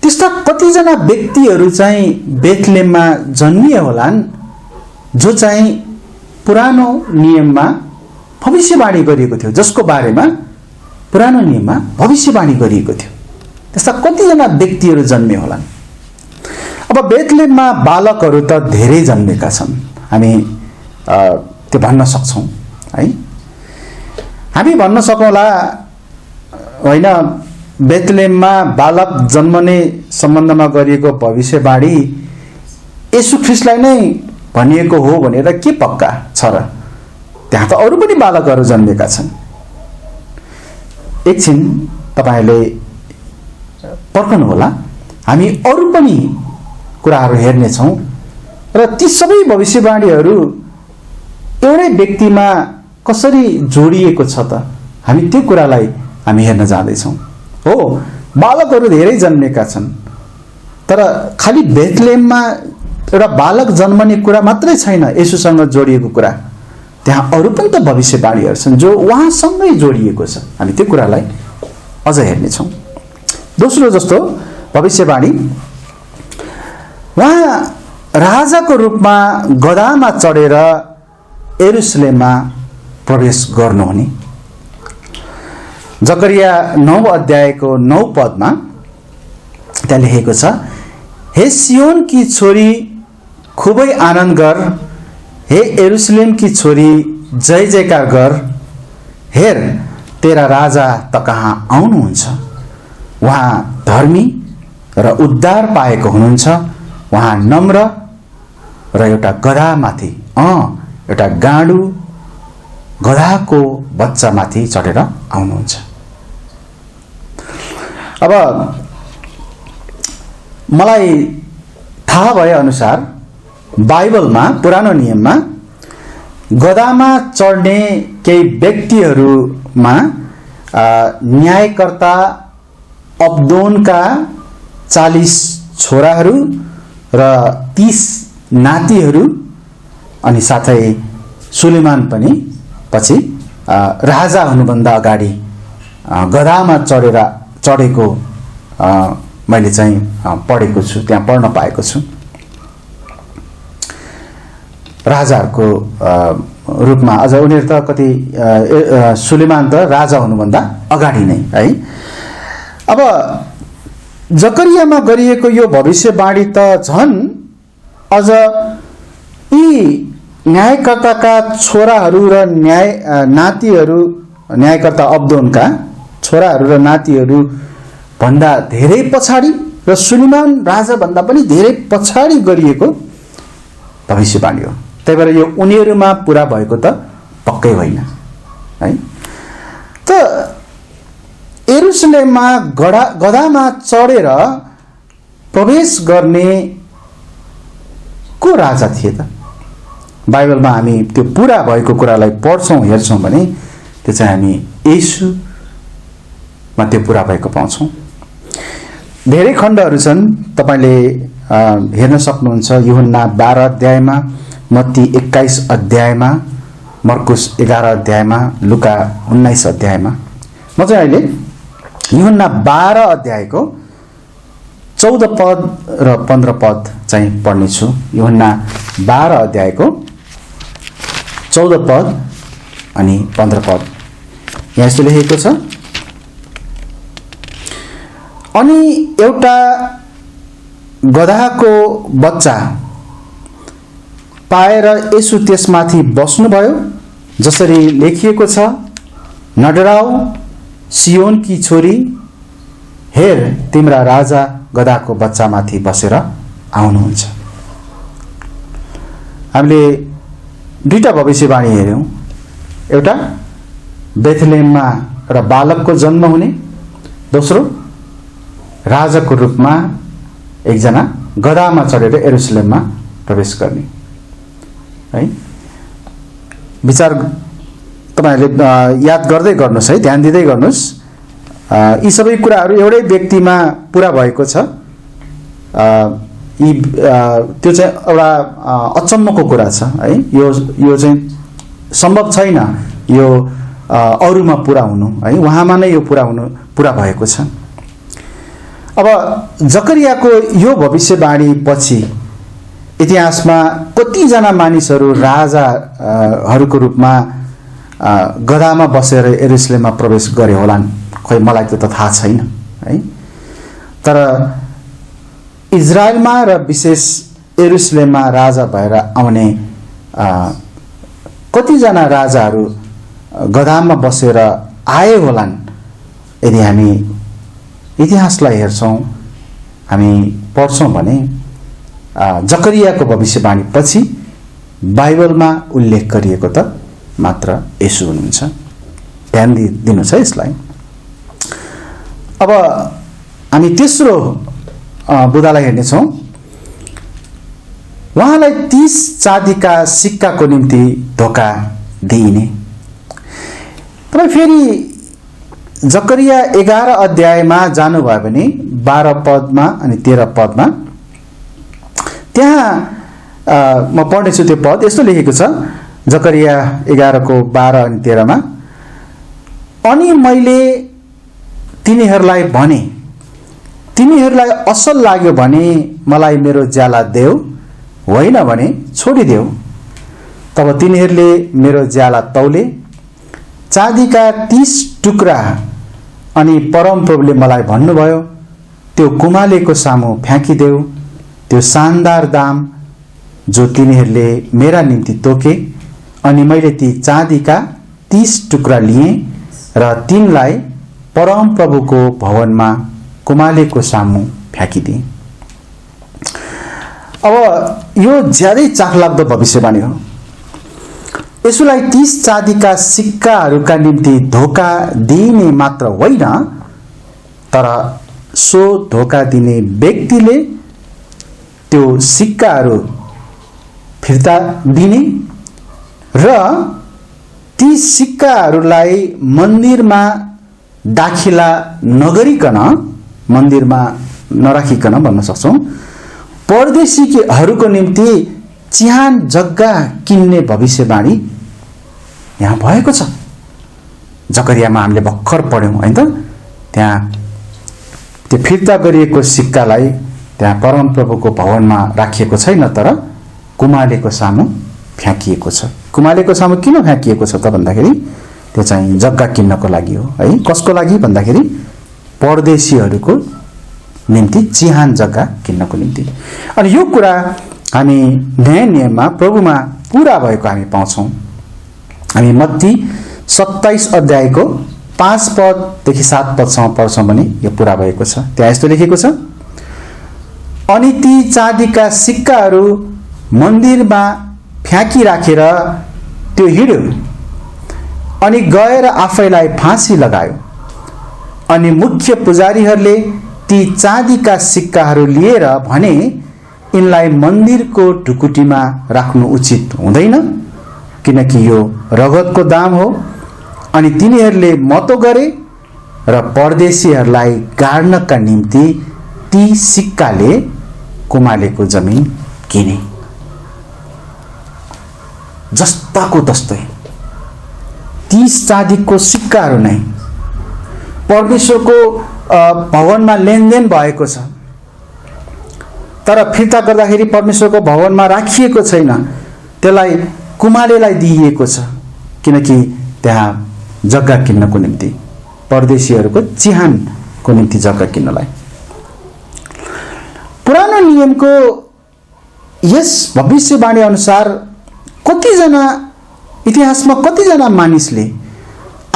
त्यस्ता कतिजना व्यक्तिहरू चाहिँ बेथलेहममा जन्मिए होलान् जो चाहिँ पुरानो नियममा भविष्यवाणी गरिएको थियो, जसको बारेमा पुरानो नियममा भविष्यवाणी गरिएको थियो। त्यस्ता कतिजना व्यक्तिहरू जन्मे होलान्। अब बेथलेहममा बालकहरू त धेरै जन्मेका छन्, हामी त्यो भन्न सक्छौँ है। हामी भन्न सकौँला होइन, बेथलेहममा बालक जन्मने सम्बन्धमा गरिएको भविष्यवाणी येशू ख्रिस्टलाई नै भनिएको हो भनेर के पक्का छ र? त्यहाँ त अरू पनि बालकहरू जन्मेका छन्। एकछिन तपाईले पर्खनु होला, हामी अरू पनि कुराहरू हेर्नेछौँ र ती सबै भविष्यवाणीहरू एउटै व्यक्तिमा कसरी जोडिएको छ त, हामी त्यो कुरालाई हामी हेर्न जाँदैछौँ। हो, बालकहरू धेरै जन्मेका छन्, तर खालि बेथलेहममा एउटा बालक जन्मने कुरा मात्रै छैन येशूसँग जोडिएको कुरा। त्यहाँ अरू पनि त भविष्यवाणीहरू छन् जो उहाँसँगै जोडिएको छ। हामी त्यो कुरालाई अझ हेर्नेछौँ। दोस्रो जस्तो भविष्यवाणी, उहाँ राजाको रूपमा गधामा चढेर यरुशलेममा प्रवेश गर्नुहुने। जकरिया 9 अध्यायको 9 पदमा त्यहाँ लेखेको छ, हे सियोन की छोरी खुबै आनन्द गर, हे यरुशलेम की छोरी जय जयकार गर, हेर तेरा राजा त कहाँ आउनुहुन्छ, उहाँ धर्मी र उद्धार पाएको हुनुहुन्छ, उहाँ नम्र र एउटा गधामाथि एउटा गाडु गधाको बच्चामाथि चढेर आउनुहुन्छ। अब मलाई थाहा भए अनुसार बाइबलमा पुरानो नियममा गधामा चढ्ने केही व्यक्तिहरूमा न्यायकर्ता अब्दोनका 40 छोराहरू र 30 नातिहरू अनि साथै सुलेमान पनि पछि राजा हुनुभन्दा अगाडि गधामा चढेको मैले चाहिँ पढेको छु, त्यहाँ पढ्न पाएको छु। राजाहरूको रूपमा अझ उनीहरू त कति सुलेमान त राजा हुनुभन्दा अगाडि नै है। अब जकरियामा गरिएको यो भविष्यवाणी त झन् अझ यी न्यायकर्ताका छोराहरू र नातिहरू, न्यायकर्ता अब्दोनका छोराहरू र नातिहरू भन्दा धेरै पछाडि र सुलेमान राजा भन्दा पनि धेरै पछाडि गरिएको भविष्यवाणी हो। त्यही भएर यो उनीहरूमा पुरा भएको त पक्कै होइन है। त यरुशलेममा गधामा चढेर प्रवेश गर्ने को राजा थिए त? बाइबलमा हामी त्यो पुरा भएको कुरालाई पढ्छौँ, हेर्छौँ भने त्यो चाहिँ हामी येशूमा त्यो पुरा भएको पाउँछौँ। धेरै खण्डहरू छन्, तपाईँले हेर्न सक्नुहुन्छ। यूहन्ना 12 अध्यायमा, मत्ती 21 अध्यायमा, मर्कुस 11 अध्यायमा, लुका 19 अध्यायमा। म चाहिँ अहिले यूहन्ना 12 अध्यायको 14 पद र 15 पद चाहिँ पढ्नेछु। यूहन्ना 12 अध्यायको 14 पद अनि 15 पद। यहाँ यस्तो लेखेको छ, अनि एउटा गधाको बच्चा पाएर येशू त्यसमाथि बस्नुभयो, जसरी लेखिएको छ, नडराऊ सियोनकी छोरी, हेर तिम्रा राजा गधाको बच्चामाथि बसेर आउनुहुन्छ। हामीले दुईटा भविष्यवाणी हेर्यौँ। एउटा बेथलेहममा र बालकको जन्म हुने, दोस्रो राजाको रूपमा एकजना गधामा चढेर यरुशलेममा प्रवेश गर्ने है। विचार तपाईहरुले याद गर्दै गर्नुस् है, ध्यान दिँदै गर्नुस्। यी सबै कुराहरू एउटै व्यक्तिमा पूरा भएको छ। त्यो चाहिँ एउटा अचम्मको कुरा छ है। यो चाहिँ सम्भव छैन यो अरूमा पूरा हुनु है, उहाँमा नै यो पूरा भएको छ। अब जकरियाको यो भविष्यवाणी पछि इतिहासमा कतिजना मानिसहरू राजाहरूको रूपमा गधामा बसेर यरुशलेममा प्रवेश गरे होलान्, खोइ मलाई त थाहा छैन है। तर इजरायलमा र विशेष यरुशलेममा राजा भएर आउने कतिजना राजाहरू गधामा बसेर आए होलान्। यदि हामी इतिहासलाई हेर्छौँ, हामी पढ्छौँ भने जकरियाको भविष्यवाणी पछि बाइबलमा उल्लेख गरिएको त मात्र येशू हुनुहुन्छ। ध्यान दिनुहोस् है यसलाई। अब हामी तेस्रो बुदालाई हेर्नेछौँ। उहाँलाई 30 चाँदीका सिक्काको निम्ति धोका दिइने। तपाईँ फेरि जकरिया 11 अध्यायमा जानुभयो भने 12 पदमा अनि 13 पदमा त्यहाँ म पढ्नेछु। त्यो पद यस्तो लेखेको छ, जकरिया 11 को 12 अनि 13 मा, अनि मैले तिनीहरूलाई भने, तिमीहरूलाई असल लाग्यो भने मलाई मेरो ज्याला देऊ, होइन भने छोडिदेऊ। तब तिनीहरूले मेरो ज्याला तौले, चाँदीका 30 टुक्रा, अनि परमप्रभुले मलाई भन्नुभयो, त्यो कुमालेको सामु फ्याँकिदेऊ। त्यो शानदार दाम जो तिनीहरूले मेरा निम्ति तोके, अनि मैले ती चाँदीका 30 टुक्रा लिएँ र तिनलाई परमप्रभुको भवनमा कुमालेको सामु फ्याँकिदिएँ। अब यो ज्यादै चाखलाग्दो भविष्यवाणी हो। यसलाई 30 चाँदीका सिक्काहरूका निम्ति धोका दिइने मात्र होइन, तर सो धोका दिने व्यक्तिले त्यो सिक्काहरू फिर्ता दिने र ती सिक्काहरूलाई मन्दिरमा दाखिला नगरिकन, मन्दिरमा नराखिकन भन्न सक्छौँ, परदेशीहरूको निम्ति चिहान जग्गा किन्ने भविष्यवाणी यहाँ भएको छ। जकरियामा हामीले भर्खर पढ्यौँ होइन त, त्यहाँ त्यो फिर्ता गरिएको सिक्कालाई त्यहाँ परमप्रभुको भवनमा राखिएको छैन, तर कुमालेको सामु फ्याँकिएको छ। कुमालेको सामु किन फ्याँकिएको छ त भन्दाखेरि त्यो चाहिँ जग्गा किन्नको लागि हो है। कसको लागि भन्दाखेरि परदेशीहरूको निम्ति चिहान जग्गा किन्नको निम्ति। अनि यो कुरा हामी नयाँ नियममा प्रभुमा पूरा भएको हामी पाउँछौँ। हामी मत्ती 27 अध्यायको 5 पददेखि 7 पदसम्म पढ्छौँ भने यो पूरा भएको छ। त्यहाँ यस्तो लेखेको छ, अनि ती चाँदीका सिक्काहरू मन्दिरमा फ्याँकी राखेर त्यो हिँड्यो अनि गएर आफैलाई फाँसी लगायो। अनि मुख्य पुजारीहरूले ती चाँदीका सिक्काहरू लिएर भने, यिनलाई मन्दिरको ढुकुटीमा राख्नु उचित हुँदैन, किनकि यो रगतको दाम हो। अनि तिनीहरूले मतो गरे र परदेशीहरूलाई गाड्नका निम्ति ती सिक्काले कुमालेको जमिन किने। जस्ताको तस्तै 30 चाँदीको सिक्काहरू नै परमेश्वरको भवनमा लेनदेन भएको छ, तर फिर्ता गर्दाखेरि परमेश्वरको भवनमा राखिएको छैन, त्यसलाई कुमालेलाई दिइएको छ, किनकि त्यहाँ जग्गा किन्नको निम्ति, परदेशीहरूको चिहानको निम्ति जग्गा किन्नलाई। पुरानो नियमको यस भविष्यवाणी अनुसार कतिजना इतिहासमा कतिजना मानिसले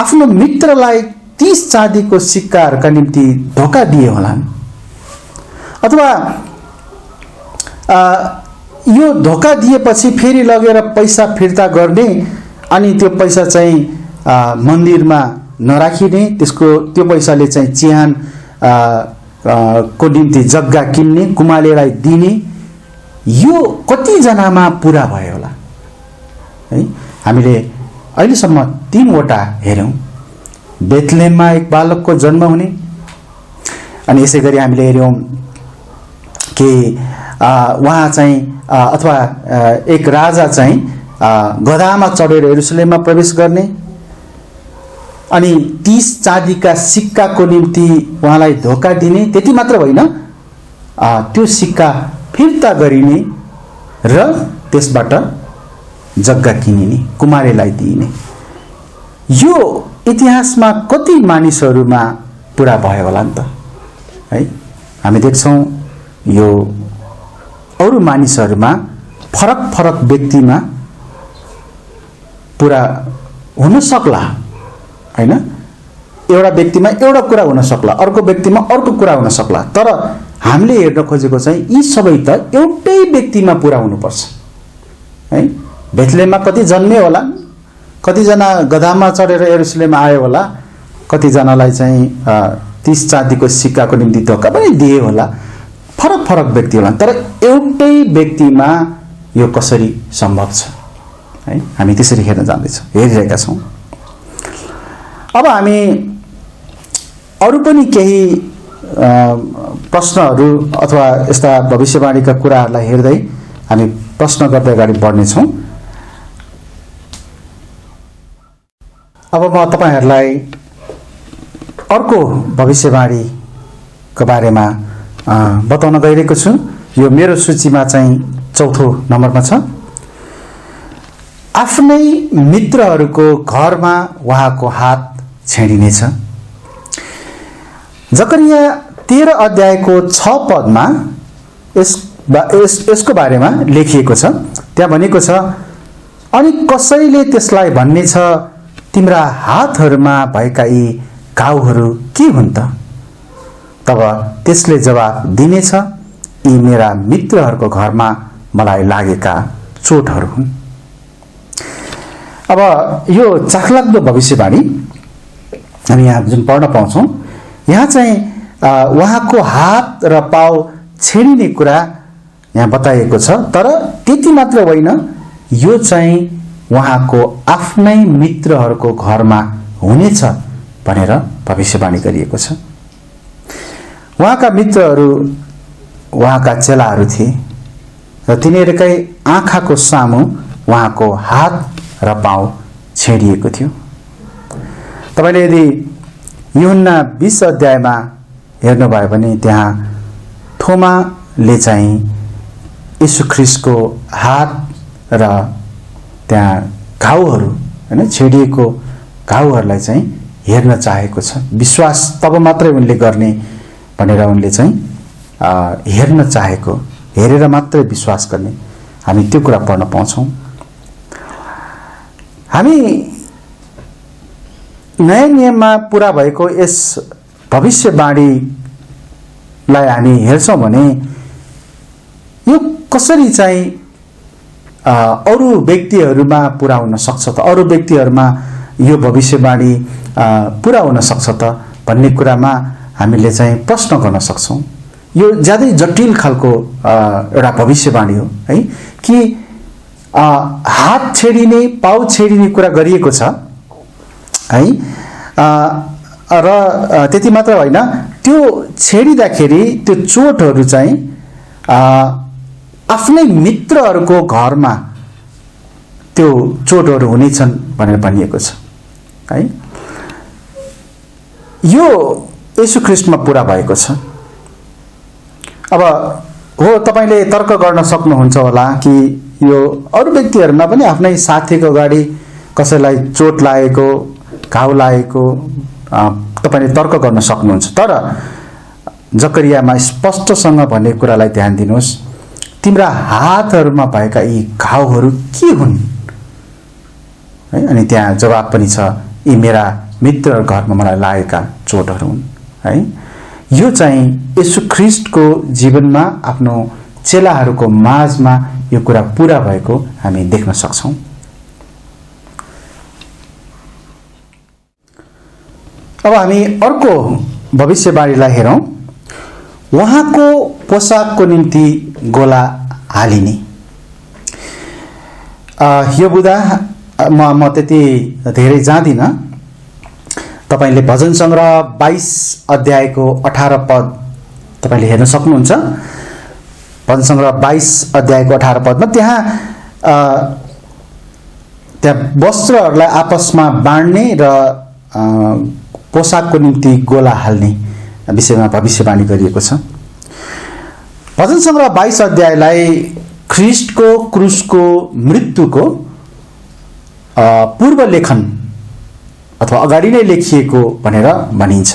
आफ्नो मित्रलाई 30 चाँदीको सिक्काहरूका निम्ति धोका दिए होलान्, अथवा यो धोका दिएपछि फेरि लगेर पैसा फिर्ता गर्ने अनि त्यो पैसा चाहिँ मन्दिरमा नराखिने, त्यो पैसाले चाहिँ चिहान को निम्ति जग्गा किन्ने, कुमालेलाई दिने, यो कतिजनामा पुरा भयो होला है। हामीले अहिलेसम्म 3वटा हेऱ्यौँ। बेथलेहममा एक बालकको जन्म हुने, अनि यसै गरी हामीले हेऱ्यौँ कि उहाँ चाहिँ अथवा एक राजा चाहिँ गधामा चढेर यरुसलेममा प्रवेश गर्ने, अनि 30 चाँदीका सिक्काको निम्ति उहाँलाई धोका दिने। त्यति मात्र होइन, त्यो सिक्का फिर्ता गरिने र त्यसबाट जग्गा किनिने, कुमारेलाई दिइने। यो इतिहासमा कति मानिसहरूमा पुरा भयो होला नि त है। हामी देख्छौँ यो अरू मानिसहरूमा फरक फरक व्यक्तिमा पुरा हुन सक्ला हैन। एउटा व्यक्तिमा एउटा कुरा हुन सक्ला, अर्को व्यक्तिमा अर्को कुरा हुन सक्ला, तर हामीले हेर्न खोजेको चाहिँ यी सबै त एउटै व्यक्तिमा पुरा हुनुपर्छ है। बेथलेहममा कति जन्मे होला, कतिजना गधामा चढेर यरुसलेम आयो होला, कतिजनालाई चाहिँ 30 चाँदीको सिक्काको निम्ति धोका पनि दिए होला, फरक फरक व्यक्ति होला, तर एउटै व्यक्तिमा यो कसरी सम्भव छ है। हामी त्यसरी हेर्न जाँदैछौँ, हेरिरहेका छौँ। अब हामी अरू पनि केही प्रश्नहरू अथवा यस्ता भविष्यवाणीका कुराहरूलाई हेर्दै हामी प्रश्न गर्दै अगाडि बढ्नेछौँ। अब म तपाईहरूलाई अर्को भविष्यवाणीको बारेमा बताउन गइरहेको छु। यो मेरो सूचीमा चाहिँ 4थो नम्बरमा छ। आफ्नै मित्रहरूको घरमा उहाँको हात छेडिनेछ। जकरिया 13 अध्यायको 6 पदमा यसको बारेमा लेखिएको छ। त्यहाँ भनेको छ, अनि कसैले त्यसलाई भन्नेछ, तिम्रा हातहरूमा भएका यी घाउहरू के हुन् त? तब त्यसले जवाब दिनेछ, यी मेरा मित्रहरूको घरमा मलाई लागेका चोटहरू हुन्। अब यो चाखलाग्दो भविष्यवाणी हामी यहाँ जुन पढ्न पाउँछौँ, यहाँ चाहिँ उहाँको हात र पाउ छेडिने कुरा यहाँ बताइएको छ। तर त्यति मात्र होइन, यो चाहिँ उहाँको आफ्नै मित्रहरूको घरमा हुनेछ भनेर भविष्यवाणी गरिएको छ। उहाँका मित्रहरू उहाँका चेलाहरू थिए र तिनीहरूकै आँखाको सामु उहाँको हात र पाउ छेडिएको थियो। तपाईँले यदि यूहन्ना 20 अध्यायमा हेर्नुभयो भने त्यहाँ थोमाले चाहिँ यीशु ख्रीष्टको हात र त्यहाँ घाउहरू हैन छेडिएको घाउहरूलाई चाहिँ हेर्न चाहेको छ। विश्वास तब मात्रै उनले गर्ने भनेर उनले चाहिँ हेर्न चाहेको, हेरेर मात्रै विश्वास गर्ने, हामी त्यो कुरा पढ्न पाउँछौँ। हामी नयाँ नियममा पुरा भएको यस भविष्यवाणीलाई हामी हेर्छौँ भने यो कसरी चाहिँ अरू व्यक्तिहरूमा पुरा हुन सक्छ त, अरू व्यक्तिहरूमा यो भविष्यवाणी पुरा हुन सक्छ त भन्ने कुरामा हामीले चाहिँ प्रश्न गर्न सक्छौँ। यो ज्यादै जटिल खालको एउटा भविष्यवाणी हो है, कि हात छेडिने पाउ छेडिने कुरा गरिएको छ है, र त्यति मात्र होइन, त्यो छेडिँदाखेरि त्यो चोटहरू चाहिँ आफ्नै मित्रहरूको घरमा त्यो चोटहरू हुनेछन् भनेर भनिएको छ है। यो येशू ख्रीष्टमा पुरा भएको छ। अब हो, तपाईले तर्क गर्न सक्नुहुन्छ होला कि यो अरू व्यक्तिहरूमा पनि आफ्नै साथीको अगाडि कसैलाई चोट लागेको, घाउ लागेको तपाईले तर्क गर्न सक्नुहुन्छ। तर जकरियामा स्पष्टसँग भन्ने कुरालाई ध्यान दिनुहोस्, तिम्रा हातहरूमा भएका यी घाउहरू के हुन् है। अनि त्यहाँ जवाब पनि छ, यी मेरा मित्रहरूको घरमा मलाई लागेका चोटहरू हुन् है। यो चाहिँ येशू ख्रीष्टको जीवनमा आफ्नो चेलाहरूको माझमा यो कुरा पूरा भएको हामी देख्न सक्छौं। अब हामी अर्को भविष्यवाणीलाई हेरौं। उहाँको पोशाकको निम्ति गोला हालिने। यो बुदा म त्यति धेरै जाँदिन। तपाईले भजन संग्रह 22 अध्यायको 18 पद तपाईले हेर्न सक्नुहुन्छ। भजन संग्रह 22 अध्यायको 18 पदमा त्यहाँ वस्त्रहरूलाई आपसमा बाँड्ने र पोशाकको निम्ति गोला हाल्ने विषयमा भविष्यवाणी गरिएको छ। भजन संग्रह 22 अध्यायलाई ख्रीष्टको क्रुसको मृत्युको पूर्व लेखन अथवा अगाडि नै लेखिएको भनेर भनिन्छ।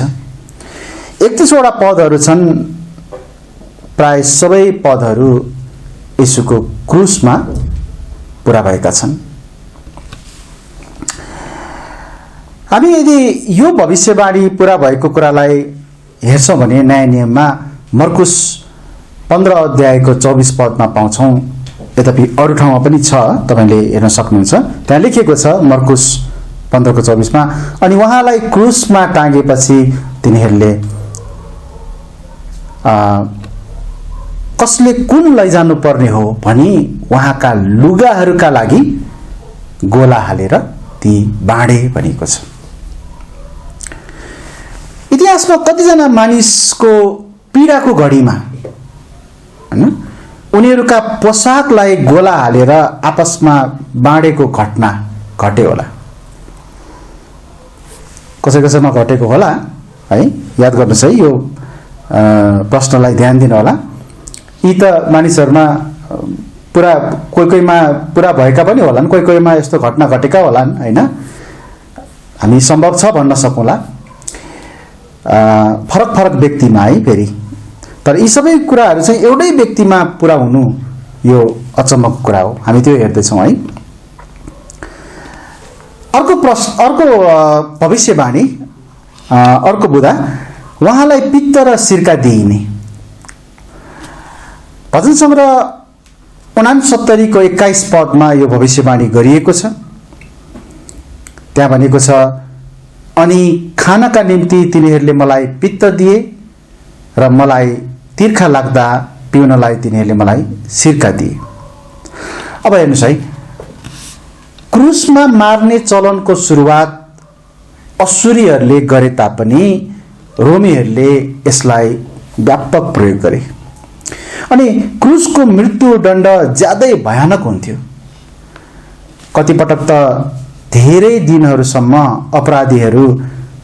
31वटा पदहरू छन्। प्राय सबै पदहरू येशूको क्रुसमा पूरा भएका छन्। हामी यदि यो भविष्यवाणी पूरा भएको कुरालाई हेर्छौं भने नयाँ नियममा मर्कुस 15 अध्यायको 24 पदमा पाउँछौं। यद्यपि अरू ठाउँमा पनि छ, तपाईले हेर्न सक्नुहुन्छ। त्यहाँ लेखिएको छ मर्कुस 15 को 24 मा, अनि उहाँलाई क्रुसमा टाँगेपछि तिनीहरूले कसले कुन लैजानु पर्ने हो भनी उहाँका लुगाहरूका लागि गोला हालेर ती बाँडे भनिएको छ। इतिहासमा कतिजना मानिसको पीडाको घडीमा हैन उनीहरूका पोशाकलाई गोला हालेर आपसमा बाँडेको घटना घटे होला। कसै कसैमा घटेको होला है, याद गर्नुहोस् है। यो प्रश्नलाई ध्यान दिनु होला। यी त मानिसहरुमा पुरा कोहीमा पुरा भएका पनि होलान्, कोहीमा यस्तो घटना घटेका होलान् हैन। हामी सम्भव छ भन्न सकौँला फरक फरक व्यक्तिमा है फेरि। तर यी सबै कुराहरू चाहिँ एउटै व्यक्तिमा पुरा हुनु यो अचम्मको कुरा हो। हामी त्यो हेर्दैछौँ है। अर्को भविष्यवाणी, अर्को बुधा, उहाँलाई पित्त र सिरका दिइने। भजन संग्रह 69 को 21 पदमा यो भविष्यवाणी गरिएको छ। त्यहाँ भनेको छ, अनि खानाका निम्ति तिनीहरूले मलाई पित्त दिए र मलाई तिर्खा लाग्दा पिउनलाई तिनीहरूले मलाई सिरका दिए। अब हेर्नुस् है, क्रुसमा मार्ने चलनको सुरुवात अश्शूरीहरूले गरे तापनि रोमीहरूले यसलाई व्यापक प्रयोग गरे। अनि क्रुसको मृत्युदण्ड ज्यादै भयानक हुन्थ्यो। कतिपटक त धेरै दिनहरूसम्म अपराधीहरू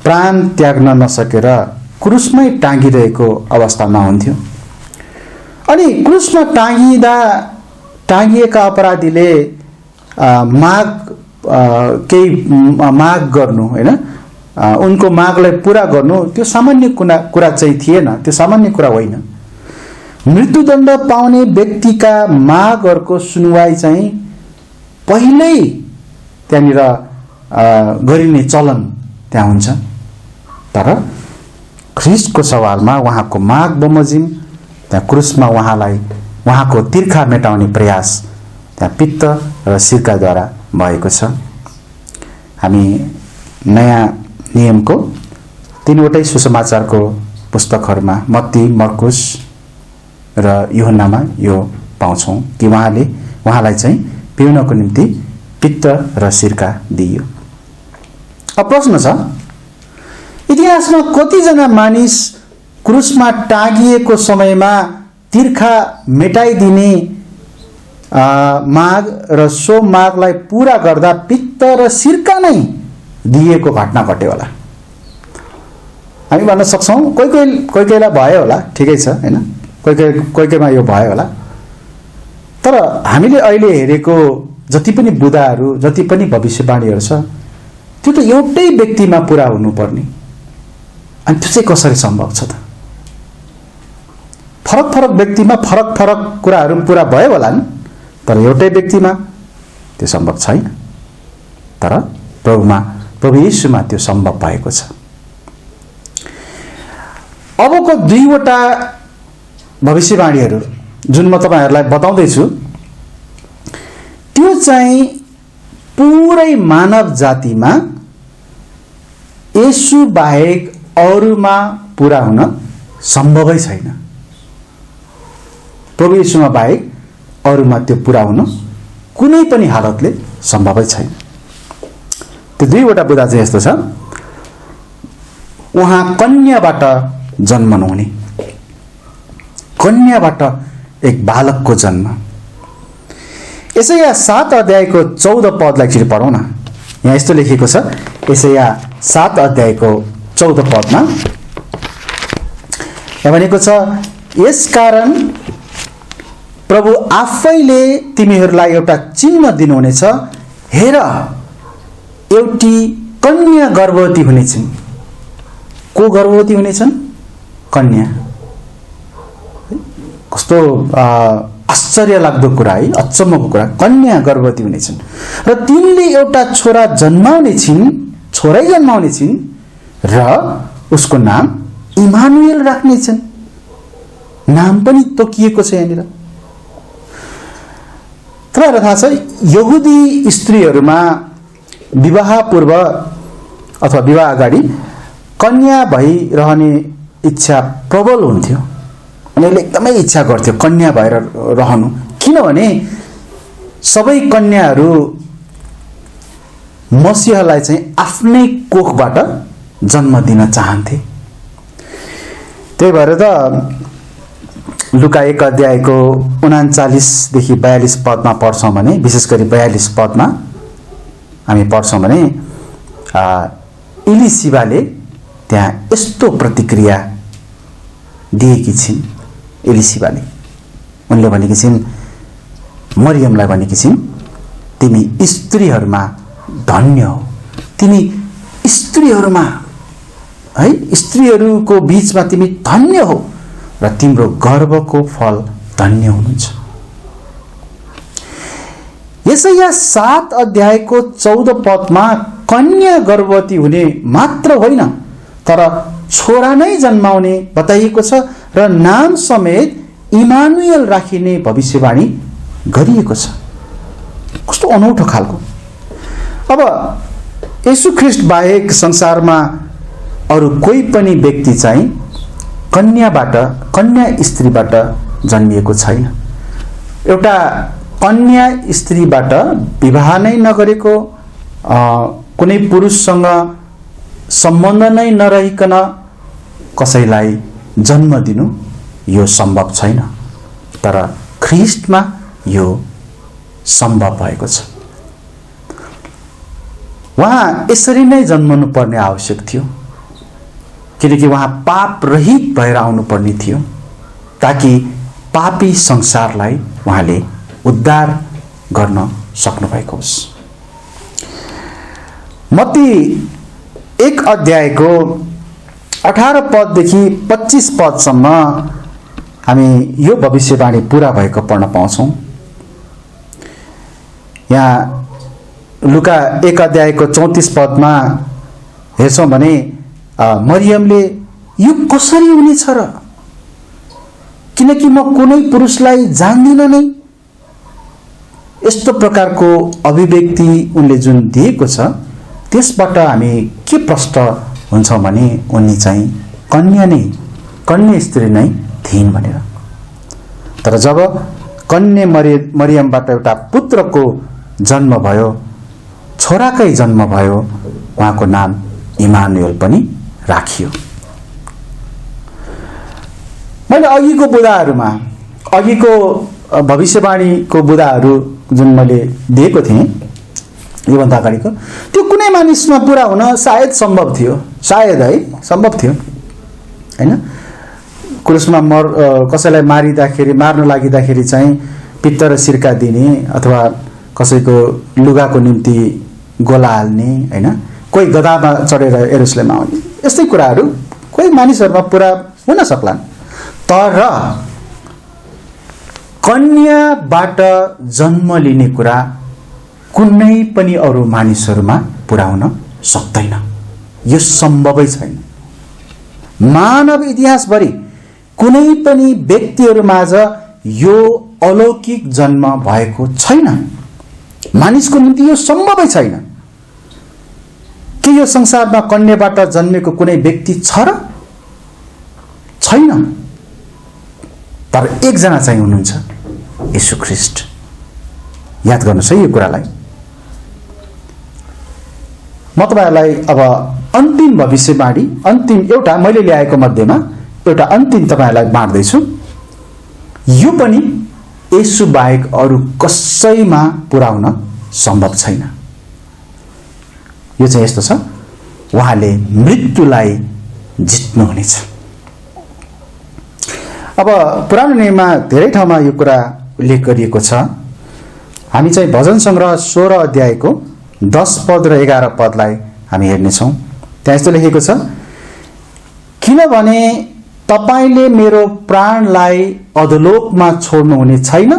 प्राण त्याग्न नसकेर क्रुसमै टाँगिरहेको अवस्थामा हुन्थ्यो। अनि क्रुसमा टाँगिएका अपराधीले केही माग गर्नु, होइन, उनको मागलाई पुरा गर्नु त्यो सामान्य कुरा चाहिँ थिएन, त्यो सामान्य कुरा होइन। मृत्युदण्ड पाउने व्यक्तिका मागहरूको सुनवाई चाहिँ पहिल्यै त्यहाँनिर गरिने चलन त्यहाँ हुन्छ। तर ख्रीष्टको सवालमा उहाँको माग बमोजिम त्यहाँ क्रुसमा उहाँको तिर्खा मेटाउने प्रयास त्यहाँ पित्त र सिरकाद्वारा भएको छ। हामी नयाँ नियमको 3वटै सुसमाचारको पुस्तकहरूमा मत्ती, मर्कुस र यूहन्नामा यो पाउँछौँ कि उहाँलाई चाहिँ पिउनको निम्ति पित्त र सिरका दिइयो। अब प्रश्न छ, इतिहासमा कतिजना मानिस क्रुसमा टाँगिएको समयमा तिर्खा मेटाइदिने माग र सो मागलाई पूरा गर्दा पित्त र सिरका नै दिएको घटना घट्यो होला? हामी भन्न सक्छौँ कोही कोहीलाई भयो होला, ठिकै छ, होइन, कोहीमा यो भयो होला। तर हामीले अहिले हेरेको जति पनि बुदाहरू, जति पनि भविष्यवाणीहरू छ, त्यो त एउटै व्यक्तिमा पुरा हुनुपर्ने, अनि त्यो चाहिँ कसरी सम्भव छ त? फरक फरक व्यक्तिमा फरक फरक कुराहरू पुरा भयो होला नि, तर एउटै व्यक्तिमा त्यो सम्भव छैन। तर प्रभु येशूमा त्यो सम्भव भएको छ। अबको 2वटा भविष्यवाणीहरू जुन म तपाईहरुलाई बताउँदैछु त्यो चाहिँ पुरै मानव जातिमा येशू बाहेक अरूमा पूरा हुन सम्भवै छैन। प्रभु येशूमा बाहेक अरूमा त्यो पूरा हुन कुनै पनि हालतले सम्भवै छैन। त्यो 2वटा बुदा चाहिँ यस्तो छ, उहाँ कन्याबाट जन्मनु हुने, कन्याबाट एक बालकको जन्म। यसैया 7 अध्यायको 14 पदलाई एकचोटि पढौँ न। यहाँ यस्तो लेखिएको छ, यसैया 7 अध्यायको 14 पदमा यहाँ भनेको छ, यसकारण प्रभु आफैले तिमीहरूलाई एउटा चिन्ह दिनुहुनेछ, हेर एउटी कन्या गर्भवती हुनेछन्। को गर्भवती हुनेछन्? कन्या। कस्तो आश्चर्य लाग्दो कुरा है, अचम्मको कुरा। कन्या गर्भवती हुनेछन् र तिनले एउटा छोरा जन्माउने छिन्, छोरै जन्माउने छिन् र उसको नाम इमानुएल राख्नेछन्। नाम पनि तोकिएको छ यहाँनिर। तपाईहरुलाई थाहा छ, यहुदी स्त्रीहरूमा विवाह पूर्व अथवा विवाह अगाडि कन्या भइरहने इच्छा प्रबल हुन्थ्यो। उनीहरूले एकदमै इच्छा गर्थ्यो कन्या भएर रहनु, किनभने सबै कन्याहरू मसीहलाई चाहिँ आफ्नै कोखबाट जन्म दिन चाहन्थे। त्यही भएर त लुका 1 अध्यायको 39 देखि 42 पदमा पढ्छौँ भने, विशेष गरी 42 पदमा हामी पढ्छौँ भने इलिसिबाले त्यहाँ यस्तो प्रतिक्रिया दिएकी छिन्। एलिसिबाले उनले भनेकी छिन्, मरियमलाई भनेकी छिन्, तिमी स्त्रीहरूमा धन्य हो। तिमी स्त्रीहरूमा है, स्त्रीहरूको बीचमा तिमी धन्य हो र तिम्रो गर्भको फल धन्य हुनुहुन्छ। यसैया 7 अध्यायको 14 पदमा कन्या गर्भवती हुने मात्र होइन, तर छोरा नै जन्माउने बताइएको छ र नाम समेत इमानुएल राखिने भविष्यवाणी गरिएको छ। कस्तो अनौठो खालको। अब येशू ख्रीष्ट बाहेक संसारमा अरू कोही पनि व्यक्ति चाहिँ कन्या स्त्रीबाट जन्मिएको छैन। एउटा कन्या स्त्रीबाट विवाह नै नगरेको, कुनै पुरुषसँग सम्बन्ध नै नरहिकन कसैलाई जन्म दिनु यो सम्भव छैन। तर ख्रीष्टमा यो सम्भव भएको छ। उहाँ यसरी नै जन्मनु पर्ने आवश्यक थियो, किनकि उहाँ पाप रहित भएर आउनुपर्ने थियो ताकि पापी संसारलाई उहाँले उद्धार गर्न सक्नुभएको होस्। मत्ती 1 अध्यायको 18 पददेखि 25 पदसम्म हामी यो भविष्यवाणी पूरा भएको पढ्न पाउँछौँ। यहाँ लुका 1 अध्यायको 34 पदमा हेर्छौँ भने मरियमले यो कसरी हुनेछ र, किनकि म कुनै पुरुषलाई जान्दिनँ नै। यस्तो प्रकारको अभिव्यक्ति उनले जुन दिएको छ त्यसबाट हामी के प्रष्ट हुन्छौँ भने उनी चाहिँ कन्या स्त्री नै थिइन् भनेर। तर जब कन्या मरियमबाट एउटा पुत्रको जन्म भयो, छोराकै जन्म भयो, उहाँको नाम इमानुएल पनि राखियो। मैले अघिको बुदाहरूमा, अघिको भविष्यवाणीको बुदाहरू जुन मैले दिएको थिएँ योभन्दा अगाडिको, त्यो कुनै मानिसमा पुरा हुन सायद सम्भव थियो, सायद है सम्भव थियो हैन। क्रुसमा कसैलाई मार्न लागिँदाखेरि चाहिँ पित्त र सिर्का दिने अथवा कसैको लुगाको निम्ति गोला हाल्ने हैन, कोही गधामा चढेर यरुशलेममा आउने, यस्तै कुराहरू कोही मानिसहरूमा पुरा हुन सक्लान्। तर कन्याबाट जन्म लिने कुरा कुनै पनि अरू मानिसहरूमा पुरा हुन सक्दैन, यो सम्भवै छैन। मानव इतिहासभरि कुनै पनि व्यक्तिहरूमाझ यो अलौकिक जन्म भएको छैन। मानिसको निम्ति यो सम्भवै छैन। के यो संसारमा कन्याबाट जन्मेको कुनै व्यक्ति छ र? छैन। तर एकजना चाहिँ हुनुहुन्छ, येशू ख्रीष्ट। याद गर्नुहोस् है यो कुरालाई। म तपाईहरुलाई अब अन्तिम भविष्यवाणी, अन्तिम एउटा मैले ल्याएको मध्येमा एउटा अन्तिम तपाईहरुलाई बाँड्दैछु। यो पनि येशू बाहेक अरू कसैमा पुरा हुन सम्भव छैन। यो चाहिँ यस्तो छ, उहाँले मृत्युलाई जित्नुहुनेछ। अब पुरानो नियममा धेरै ठाउँमा यो कुरा उल्लेख गरिएको छ। हामी चाहिँ भजन संग्रह 16 अध्यायको 10 पद र 11 पदलाई हामी हेर्नेछौँ। त्यहाँ यस्तो लेखेको छ, किनभने तपाईले मेरो प्राणलाई अधोलोकमा छोड्नुहुने छैन,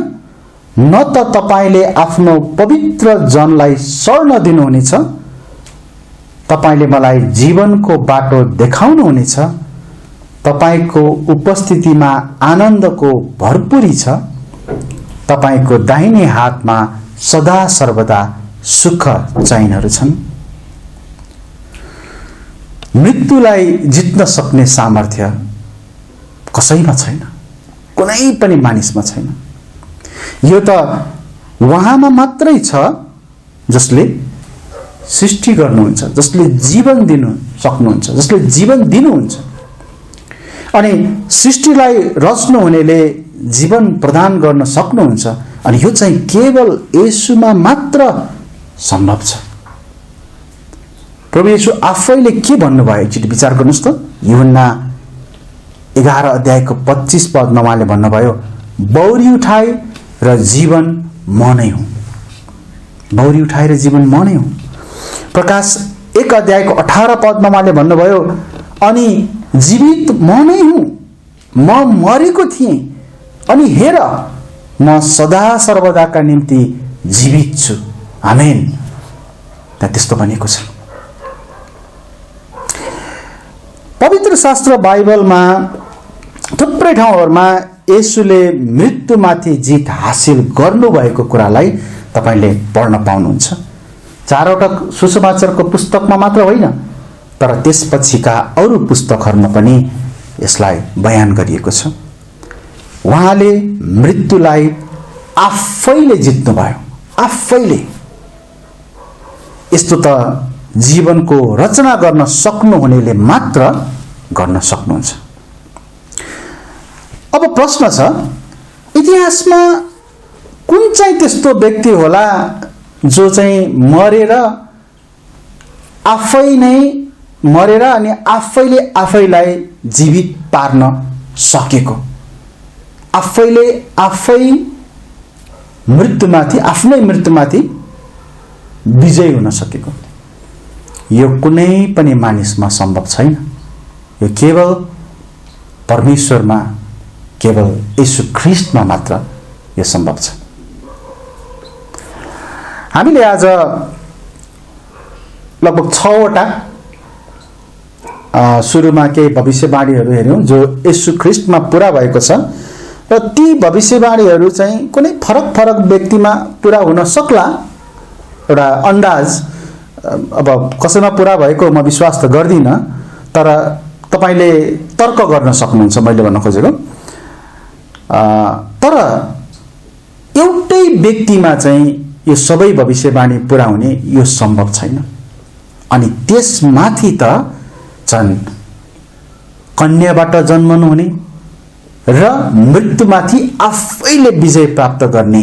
न त तपाईले आफ्नो पवित्र जनलाई सर्न दिनुहुनेछ। तपाईले मलाई जीवनको बाटो देखाउनुहुनेछ। तपाईको उपस्थितिमा आनन्दको भरपुरी छ। तपाईको दाहिने हातमा सदा सर्वदा सुख चैनहरू छन्। मृत्युलाई जित्न सक्ने सामर्थ्य कसैमा छैन, कुनै पनि मानिसमा छैन। यो त उहाँमा मात्रै छ जसले सृष्टि गर्नुहुन्छ, जसले जीवन दिनु सक्नुहुन्छ, जसले जीवन दिनुहुन्छ। अनि सृष्टिलाई रच्नु हुनेले जीवन प्रदान गर्न सक्नुहुन्छ। अनि यो चाहिँ केवल येशूमा मात्र सम्भव छ। प्रभु येशू आफैले के भन्नुभयो एकचोटि विचार गर्नुहोस् त। यूहन्ना 11 अध्यायको 25 पदमा उहाँले भन्नुभयो, बौरी उठाए र जीवन म नै हुँ। बौरी उठाए र जीवन म नै हुँ। प्रकाश 1 अध्यायको 18 पदमा उहाँले भन्नुभयो, अनि जीवित म नै हुँ, म मरेको थिएँ, अनि हेर म सदा सर्वदाका निम्ति जीवित छु। आमेन। त्यस्तो भनेको छ। पवित्र शास्त्र बाइबलमा थुप्रै ठाउँहरूमा येशूले मृत्युमाथि जित हासिल गर्नुभएको कुरालाई तपाईले पढ्न पाउनुहुन्छ। 4वटा सुसमाचारको पुस्तकमा मात्र होइन, तर त्यसपछिका अरू पुस्तकहरूमा पनि यसलाई बयान गरिएको छ। उहाँले मृत्युलाई आफैले जित्नुभयो, आफैले। यस्तो त जीवनको रचना गर्न सक्नुहुनेले मात्र गर्न सक्नुहुन्छ। अब प्रश्न छ, इतिहासमा कुन चाहिँ त्यस्तो व्यक्ति होला जो चाहिँ मरेर आफै नै मरेर अनि आफैले आफैलाई जीवित पार्न सकेको, आफैले आफै मृत्युमाथि, आफ्नै मृत्युमाथि विजय हुन सकेको, यो कुनै पनि मानिसमा सम्भव छैन। यो केवल परमेश्वरमा, केवल येशू ख्रीष्टमा मात्र यो सम्भव छ। हामीले आज लगभग 6 वटा सुरुमा केही भविष्यवाणीहरू हेर्यौं जो येशू ख्रीष्टमा पूरा भएको छ, र ती भविष्यवाणीहरू चाहिँ कुनै फरक फरक व्यक्तिमा पूरा हुन सक्ला। एउटा अन्दाज, अब कसैमा पूरा भएको म विश्वास त गर्दिन, तर तपाईले तर्क गर्न सक्नुहुन्छ मैले भन्न खोजेको। तर एउटै व्यक्तिमा चाहिँ यो सबै भविष्यवाणी पूरा हुने यो सम्भव छैन। अनि त्यसमाथि त झन् कन्याबाट जन्मनु हुने र मृत्युमाथि आफैले विजय प्राप्त गर्ने,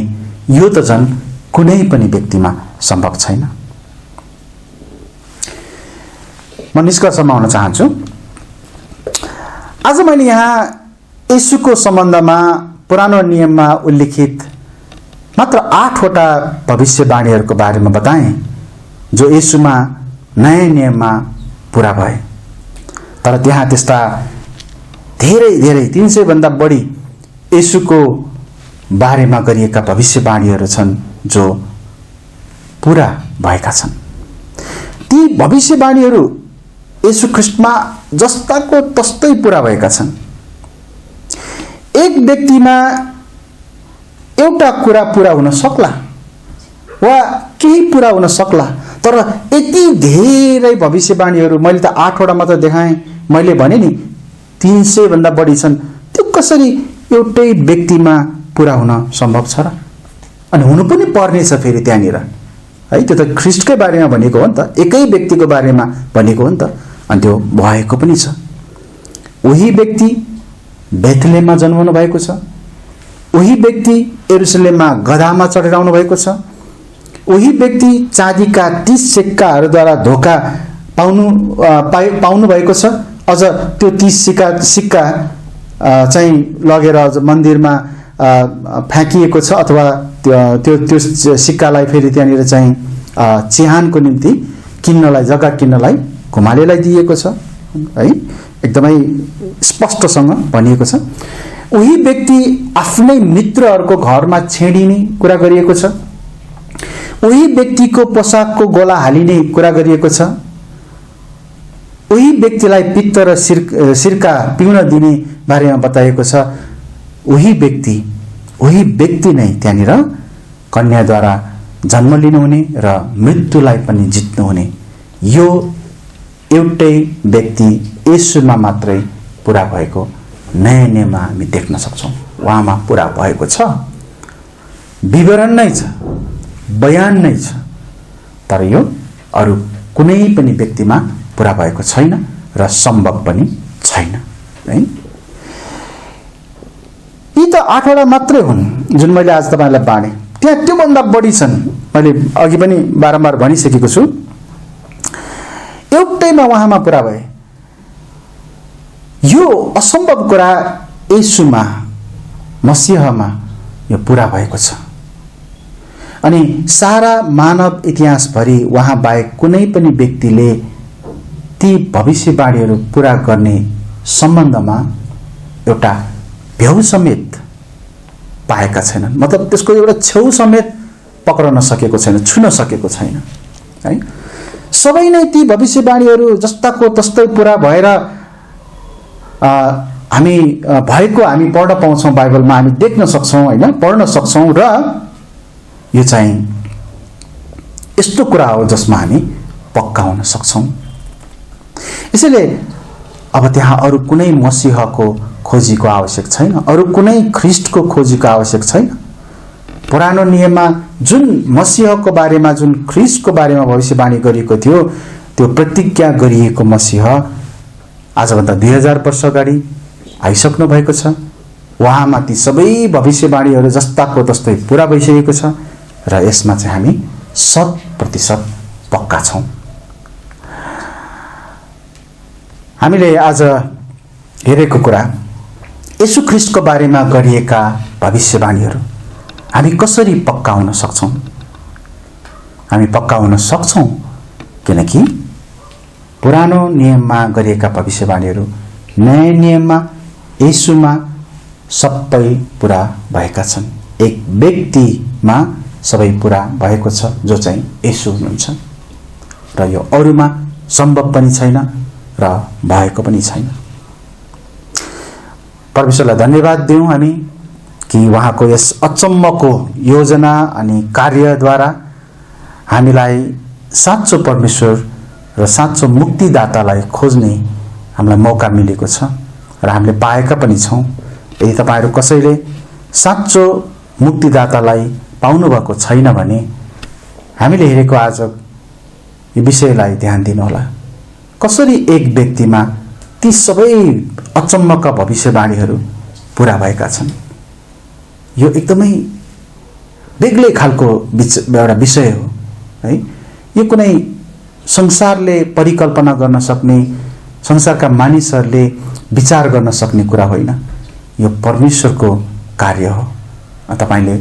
यो त झन् कुनै पनि व्यक्तिमा सम्भव छैन। म निष्कर्षमा आउन चाहन्छु। आज मैले यहाँ येशूको सम्बन्धमा पुरानो नियममा उल्लेखित मात्र 8 वटा भविष्यवाणीहरूको बारेमा बताएँ जो येशूमा नयाँ नियममा पूरा भए। तर त्यहाँ त्यस्ता धेरै धेरै 300 भन्दा बढी येशूको बारेमा गरिएका भविष्यवाणीहरू छन् जो पूरा भएका छन्। ती भविष्यवाणीहरू येशू ख्रीष्टमा जस्ताको तस्तै पूरा भएका छन्। एक व्यक्तिमा एउटा कुरा पूरा हुन सक्ला वा केही पूरा हुन सक्ला, तर यति धेरै भविष्यवाणीहरू मैले त 8 वटा मात्र देखाएँ, मैले भने नि 300 भन्दा बढी छन्, त्यो कसरी एउटै व्यक्तिमा पूरा हुन सम्भव छ र? अनि हुनु पनि पर्ने छ फेरि त्यहाँनिर, है? त्यो त ख्रीष्टकै बारेमा भनेको हो नि त, एकै व्यक्तिको बारेमा भनेको हो नि त, अनि त्यो भएको पनि छ। उही व्यक्ति बेथलेहममा जन्मनु भएको छ, उही व्यक्ति यरुशलेममा गधामा चढेर आउनु भएको छ, उही व्यक्ति चाँदीका 30 सिक्काहरूद्वारा धोका पाउनु भएको छ। अझ त्यो 30 सिक्का चाहिँ लगेर मन्दिरमा फ्याँकिएको छ, अथवा त्यो सिक्कालाई फेरि त्यहाँनिर चाहिँ चिहानको निम्ति किन्नलाई, जग्गा किन्नलाई घुमालेलाई दिएको छ, है? एकदमै स्पष्टसँग भनिएको छ। उही व्यक्ति आफ्नै मित्रहरूको घरमा छेडिने कुरा गरिएको छ, उही व्यक्तिको पोसाकको गोला हालिने कुरा गरिएको छ, उही व्यक्तिलाई पित्त र सिरका पिउन दिने बारेमा बताइएको छ। उही व्यक्ति नै त्यहाँनिर कन्याद्वारा जन्म लिनुहुने र मृत्युलाई पनि जित्नुहुने, यो एउटै व्यक्ति येशूमा मात्रै पूरा भएको नयाँ नियममा हामी देख्न सक्छौँ। उहाँमा पूरा भएको छ, विवरण नै छ, बयान नै छ, तर यो अरू कुनै पनि व्यक्तिमा पूरा भएको छैन र सम्भव पनि छैन, है? यी त 8 वटा मात्रै हुन् जुन मैले आज तपाईलाई बाँडे। त्यहाँ त्योभन्दा बढी छन्, मैले अघि पनि बारम्बार भनिसकेको छु। एउटैमा उहाँमा पूरा भए। यो असम्भव कुरा येशूमा, मसीहमा यो पूरा भएको छ। अनि सारा मानव इतिहासभरि उहाँ बाहेक कुनै पनि व्यक्तिले ती भविष्यवाणीहरू पूरा गर्ने सम्बन्धमा एउटा भ्याउ समेत पाएका छैनन्। मतलब त्यसको एउटा छेउ समेत पक्रन सकेको छैन, छुन सकेको छैन, है? सबै नै ती भविष्यवाणीहरू जस्ताको तस्तै पूरा भएर हामी पढ्न पाउँछौँ, बाइबलमा हामी देख्न सक्छौँ, होइन? पढ्न सक्छौँ। र यो चाहिँ यस्तो कुरा हो जसमा हामी पक्का हुन सक्छौँ। यसैले अब त्यहाँ अरू कुनै मसीहको खोजीको आवश्यक छैन, अरू कुनै ख्रीष्टको खोजीको आवश्यक छैन। पुरानो नियममा जुन मसीहको बारेमा, जुन ख्रीष्टको बारेमा भविष्यवाणी गरिएको थियो, त्यो प्रतिज्ञा गरिएको मसीह आजभन्दा 2000 वर्ष अगाडि आइसक्नु भएको छ। उहाँमा ती सबै भविष्यवाणीहरू जस्ताको तस्तै पूरा भइसकेको छ र यसमा चाहिँ हामी 100% पक्का छौँ। हामीले आज हेरेको कुरा येशू ख्रीष्टको बारेमा गरिएका भविष्यवाणीहरू हामी कसरी पक्काउन सक्छौँ? हामी पक्काउन सक्छौँ किनकि पुरानो नियममा गरिएका भविष्यवाणीहरू नयाँ नियममा येशूमा सबै पुरा भएका छन्। एक व्यक्तिमा सबै पुरा भएको छ जो चाहिँ येशू हुनुहुन्छ र यो अरूमा सम्भव पनि छैन र भएको पनि छैन। परमेश्वरलाई धन्यवाद दिउँ हामी कि उहाँको यस अचम्मको योजना अनि कार्यद्वारा हामीलाई साँचो परमेश्वर र साँचो मुक्तिदातालाई खोज्ने हामीलाई मौका मिलेको छ र हामीले पाएका पनि छौँ। यदि तपाईहरू कसैले साँचो मुक्तिदातालाई पाउनुभएको छैन भने हामीले हेरेको आज यो विषयलाई ध्यान दिनुहोला। कसरी एक व्यक्तिमा ती सबै अचम्मका भविष्यवाणीहरू पुरा भएका छन्। यो एकदमै बेग्लै खालको एउटा विषय हो है। यो कुनै संसारले परिकल्पना गर्न सक्ने, संसारका मानिसहरूले विचार गर्न सक्ने कुरा होइन। यो परमेश्वरको कार्य हो। तपाईले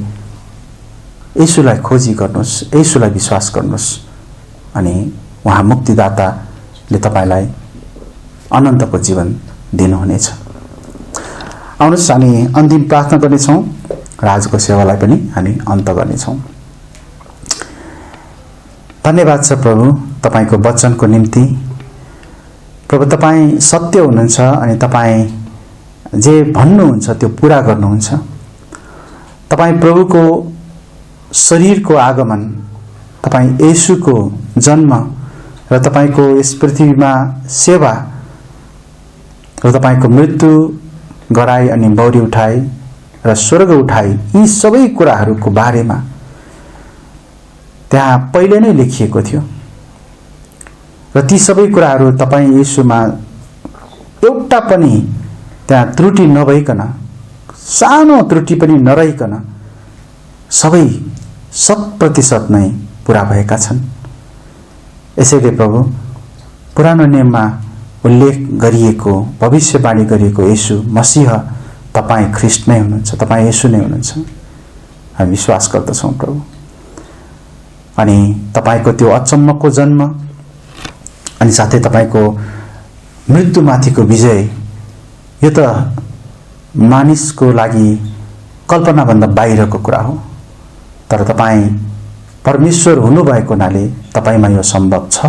येशूलाई खोजी गर्नुहोस्, येशूलाई विश्वास गर्नुहोस् अनि उहाँ मुक्तिदाताले तपाईलाई अनन्तको जीवन दिनुहुनेछ। आउनुहोस् हामी अन्तिम प्रार्थना गर्नेछौँ र आजको सेवालाई पनि हामी अन्त गर्नेछौँ। धन्यवाद छ प्रभु तपाईको वचनको निम्ति। प्रभु तपाईँ सत्य हुनुहुन्छ अनि तपाईँ जे भन्नुहुन्छ त्यो पूरा गर्नुहुन्छ। तपाईँ प्रभुको शरीरको आगमन, तपाईँ येशूको जन्म र तपाईको यस पृथ्वीमा सेवा र तपाईको मृत्यु, गराई अनि बौरी उठाई र स्वर्ग उठाई, यी सबै कुराहरूको बारेमा त्यहाँ पहिले नै लेखिएको थियो र ती सबै कुराहरू तपाईँ येशूमा एउटा पनि त्यहाँ त्रुटि नभइकन, सानो त्रुटि पनि नरहिकन सबै 100% नै पूरा भएका छन्। यसैले प्रभु पुरानो नियममा उल्लेख गरिएको, भविष्यवाणी गरिएको येशू मसीह तपाईँ ख्रीष्ट नै हुनुहुन्छ, तपाईँ येशू नै हुनुहुन्छ। हामी विश्वास गर्दछौँ प्रभु। अनि तपाईको त्यो अचम्मको जन्म अनि साथै तपाईको मृत्युमाथिको विजय, यो त मानिसको लागि कल्पनाभन्दा बाहिरको कुरा हो। तर तपाईँ परमेश्वर हुनुभएको हुनाले तपाईमा यो सम्भव छ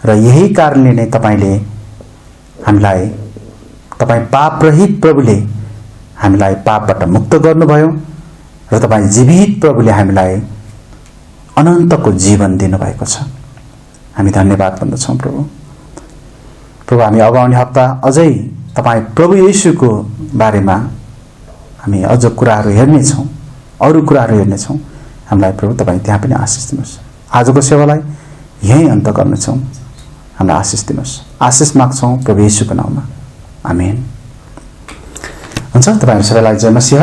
र यही कारणले नै तपाईले हामीलाई, तपाईँ पापरहित प्रभुले हामीलाई पापबाट मुक्त गर्नुभयो र तपाईँ जीवित प्रभुले हामीलाई अनन्तको जीवन दिनुभएको छ। हामी धन्यवाद भन्दछौँ प्रभु। प्रभु हामी आउने हप्ता अझै तपाईँ प्रभु येशूको बारेमा हामी अझ कुराहरू हेर्नेछौँ, अरू कुराहरू हेर्नेछौँ। हामीलाई प्रभु तपाईँ त्यहाँ पनि आशिष दिनुहोस्। आजको सेवालाई यहीँ अन्त गर्नेछौँ। हामीलाई आशिष दिनुहोस्। आशिष माग्छौँ प्रभु येशूको नाममा। आमेन। हुन्छ। तपाईँ सबैलाई जय मसीह।